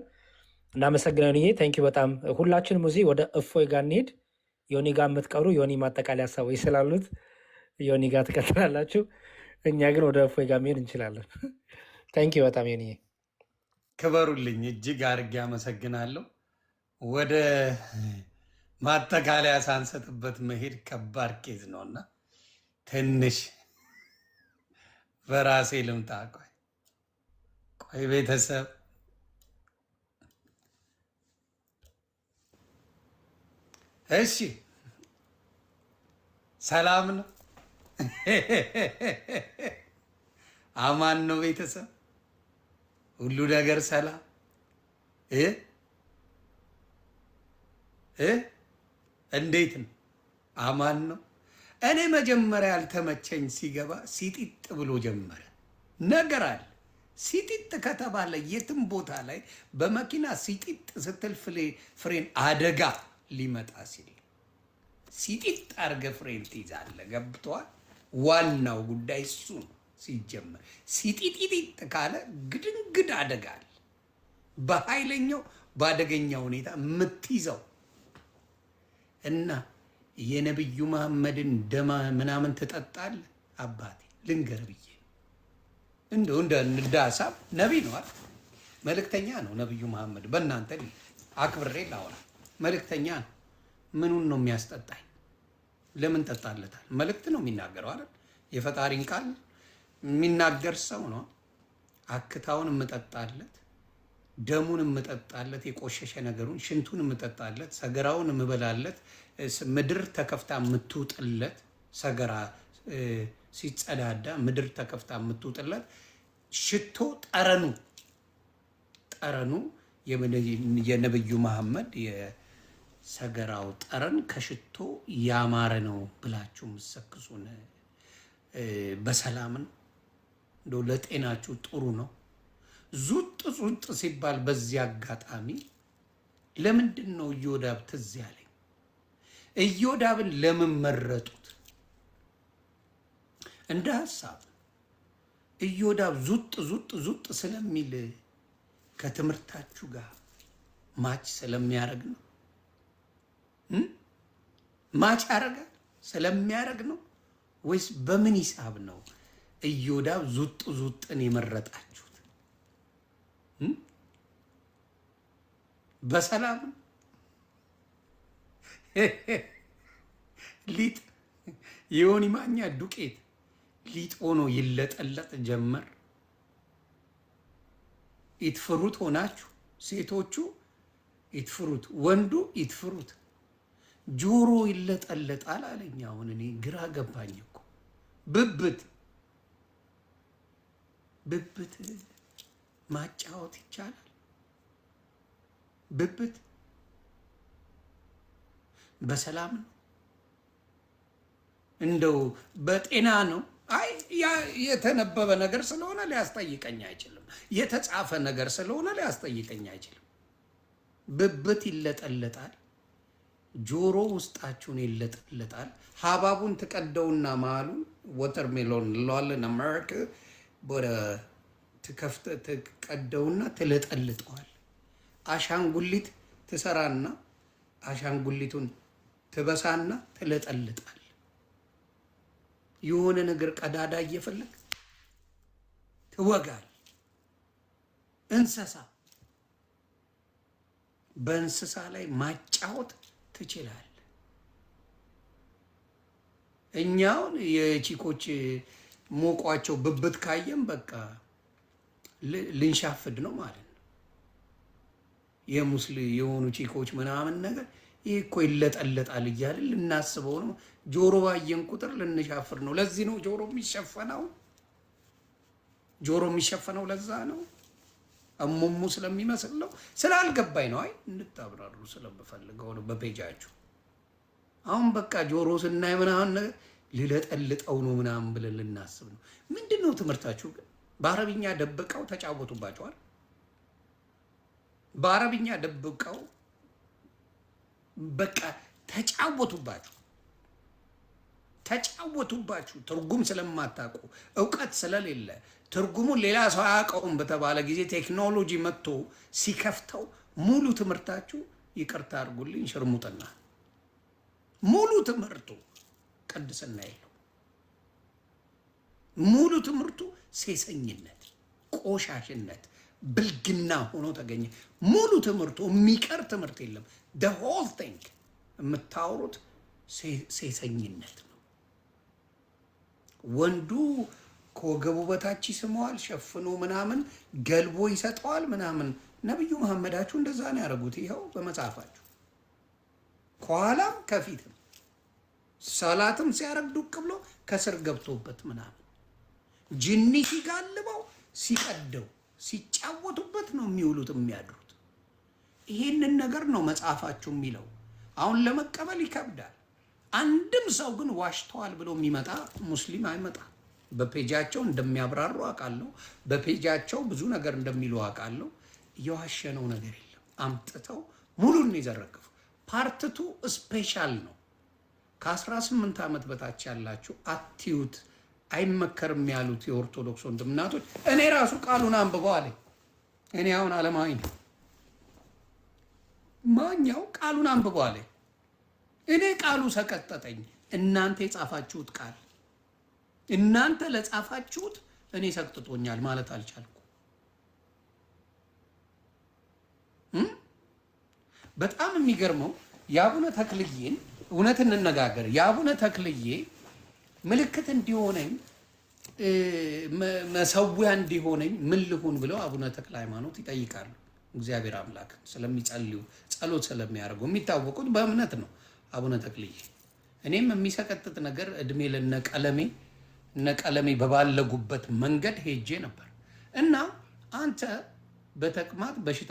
እናመሰግናለን። ይሄ ታንኪ በጣም ሁላችንም እዚህ ወደ እፎይ ጋር እንሄድ። ዮኒ ጋር የምትቀሩ ዮኒ ማጠቃለያ ሀሳቦች ስላሉት ዮኒ ጋር ትቀጥላላችሁ። እኛ ግን ወደ እፎይ ጋር መሄድ እንችላለን። ታንኪ በጣም ዮኒ ክበሩልኝ። እጅግ አድርጌ አመሰግናለሁ። ወደ ማጠቃለያ ሳንሰጥበት መሄድ ከባድ ኬዝ ነውና ትንሽ በራሴ ልምጣ። ቆይ ቤተሰብ እሺ፣ ሰላም ነው? አማን ነው? ቤተሰብ ሁሉ ነገር ሰላም እንዴት ነው? አማን ነው? እኔ መጀመሪያ ያልተመቸኝ ሲገባ ሲጢጥ ብሎ ጀመረ። ነገር አለ። ሲጢጥ ከተባለ የትም ቦታ ላይ በመኪና ሲጢጥ ስትል ፍሬን አደጋ ሊመጣ ሲል ሲጢጥ አርገ ፍሬን ትይዛለህ። ገብቶሃል? ዋናው ጉዳይ እሱ ነው። ሲጀመር ሲጢጢጥ ካለ ግድንግድ አደጋ አለ። በኃይለኛው በአደገኛ ሁኔታ የምትይዘው እና የነብዩ መሐመድን ደማ ምናምን ትጠጣለህ። አባቴ ልንገር ብዬ እንደው እንደ ሀሳብ ነቢ ነው አይደል? መልእክተኛ ነው ነብዩ መሐመድ። በእናንተ አክብሬ ላወራ መልእክተኛ ነው። ምኑን ነው የሚያስጠጣኝ? ለምን ጠጣለታል? መልእክት ነው የሚናገረው አይደል? የፈጣሪን ቃል የሚናገር ሰው ነው። አክታውን የምጠጣለት፣ ደሙን የምጠጣለት፣ የቆሸሸ ነገሩን ሽንቱን የምጠጣለት፣ ሰገራውን የምበላለት፣ ምድር ተከፍታ የምትውጥለት፣ ሰገራ ሲጸዳዳ ምድር ተከፍታ የምትውጥለት ሽቶ ጠረኑ የነብዩ መሐመድ የሰገራው ጠረን ከሽቶ ያማረ ነው ብላችሁ የምትሰክሱን በሰላም ነው። እንደው ለጤናችሁ ጥሩ ነው። ዙጥ ሲባል በዚህ አጋጣሚ ለምንድን ነው ኢዮዳብ ትዝ ያለኝ? ኢዮዳብን ለምን መረጡት? እንደ ሀሳብ ኢዮዳብ ዙጥ ስለሚል ከትምህርታችሁ ጋር ማች ስለሚያደርግ ነው። ማች ያደርጋል ስለሚያደርግ ነው ወይስ በምን ሂሳብ ነው ኢዮዳብ ዙጥን የመረጣችሁት? በሰላም ሊጥ የዮኒ ማኛ ዱቄት ሊጥ ሆኖ ይለጠለጥ ጀመር። ኢትፍሩት ሆናችሁ ሴቶቹ ኢትፍሩት፣ ወንዱ ኢትፍሩት። ጆሮ ይለጠለጣል አለኝ። አሁን እኔ ግራ ገባኝ እኮ። ብብት ማጫወት ይቻላል? ብብት በሰላም ነው? እንደው በጤና ነው? አይ የተነበበ ነገር ስለሆነ ሊያስጠይቀኝ አይችልም። የተጻፈ ነገር ስለሆነ ሊያስጠይቀኝ አይችልም። ብብት ይለጠለጣል፣ ጆሮ ውስጣችሁን ይለጠለጣል። ሀባቡን ትቀደውና መሀሉን ወተርሜሎን እንለዋለን አሜሪካ ወደ ትቀደውና ትለጠልጠዋል። አሻንጉሊት ትሰራና አሻንጉሊቱን ትበሳና ትለጠልጣል። የሆነ ነገር ቀዳዳ እየፈለግ ትወጋል። እንስሳ በእንስሳ ላይ ማጫወት ትችላል። እኛውን የቺኮች ሞቋቸው ብብት ካየም በቃ ልንሻፍድ ነው ማለት ነው። የሙስሊም የሆኑ ቺኮች ምናምን ነገር ይህ እኮ ይለጠለጣል እያልን ልናስበው ነው። ጆሮ ባየን ቁጥር ልንሻፍር ነው። ለዚህ ነው ጆሮ የሚሸፈነው። ጆሮ የሚሸፈነው ለዛ ነው። እሙሙ ስለሚመስል ነው። ስላልገባኝ ነው። አይ እንድታብራሩ ስለምፈልገው ነው በፔጃችሁ። አሁን በቃ ጆሮ ስናይ ምናምን ነገር ልለጠልጠው ነው ምናምን ብለን ልናስብ ነው። ምንድን ነው ትምህርታችሁ ግን? በአረብኛ ደብቀው ተጫወቱባቸዋል። በአረብኛ ደብቀው በቃ ተጫወቱባችሁ። ትርጉም ስለማታውቁ እውቀት ስለሌለ ትርጉሙን ሌላ ሰው አያውቀውም በተባለ ጊዜ ቴክኖሎጂ መጥቶ ሲከፍተው ሙሉ ትምህርታችሁ ይቅርታ አድርጉልኝ ሽርሙጥና፣ ሙሉ ትምህርቱ ቅድስና የለው። ሙሉ ትምህርቱ ሴሰኝነት፣ ቆሻሽነት፣ ብልግና ሆኖ ተገኘ። ሙሉ ትምህርቱ የሚቀር ትምህርት የለም። the whole thing የምታወሩት ሴሰኝነት ነው። ወንዱ ከወገቡ በታች ይስመዋል፣ ሸፍኖ ምናምን ገልቦ ይሰጠዋል ምናምን። ነብዩ መሐመዳችሁ እንደዛ ነው ያደረጉት። ይኸው በመጽሐፋችሁ ከኋላም ከፊትም ሰላትም ሲያረግ ዱቅ ብሎ ከስር ገብቶበት ምናምን ጅኒ ሲጋልበው ሲቀደው ሲጫወቱበት ነው የሚውሉት የሚያድሩት። ይሄንን ነገር ነው መጽሐፋችሁ የሚለው። አሁን ለመቀበል ይከብዳል። አንድም ሰው ግን ዋሽተዋል ብሎ የሚመጣ ሙስሊም አይመጣ። በፔጃቸው እንደሚያብራሩ አውቃለሁ። በፔጃቸው ብዙ ነገር እንደሚሉ አውቃለሁ። የዋሸነው ነገር የለም። አምጥተው ሙሉን ይዘረግፉ። ፓርትቱ ስፔሻል ነው። ከ18 ዓመት በታች ያላችሁ አትዩት፣ አይመከርም ያሉት የኦርቶዶክስ ወንድምናቶች እኔ ራሱ ቃሉን አንብበው አለኝ። እኔ አሁን ዓለማዊ ነው ማኛው ቃሉን አንብበው አለኝ። እኔ ቃሉ ሰቀጠጠኝ። እናንተ የጻፋችሁት ቃል እናንተ ለጻፋችሁት እኔ ሰቅጥጦኛል ማለት አልቻልኩ። በጣም የሚገርመው የአቡነ ተክልዬን እውነት እንነጋገር፣ የአቡነ ተክልዬ ምልክት እንዲሆነኝ መሰዊያ እንዲሆነኝ ምን ልሁን ብለው አቡነ ተክለ ሃይማኖት ይጠይቃሉ። እግዚአብሔር አምላክ ስለሚጸልዩ ጸሎት ስለሚያደርጉ የሚታወቁት በእምነት ነው አቡነ ተክልዬ። እኔም የሚሰቀጥጥ ነገር እድሜ ለነቀለሜ በባለጉበት መንገድ ሄጄ ነበር እና አንተ በተቅማጥ በሽታ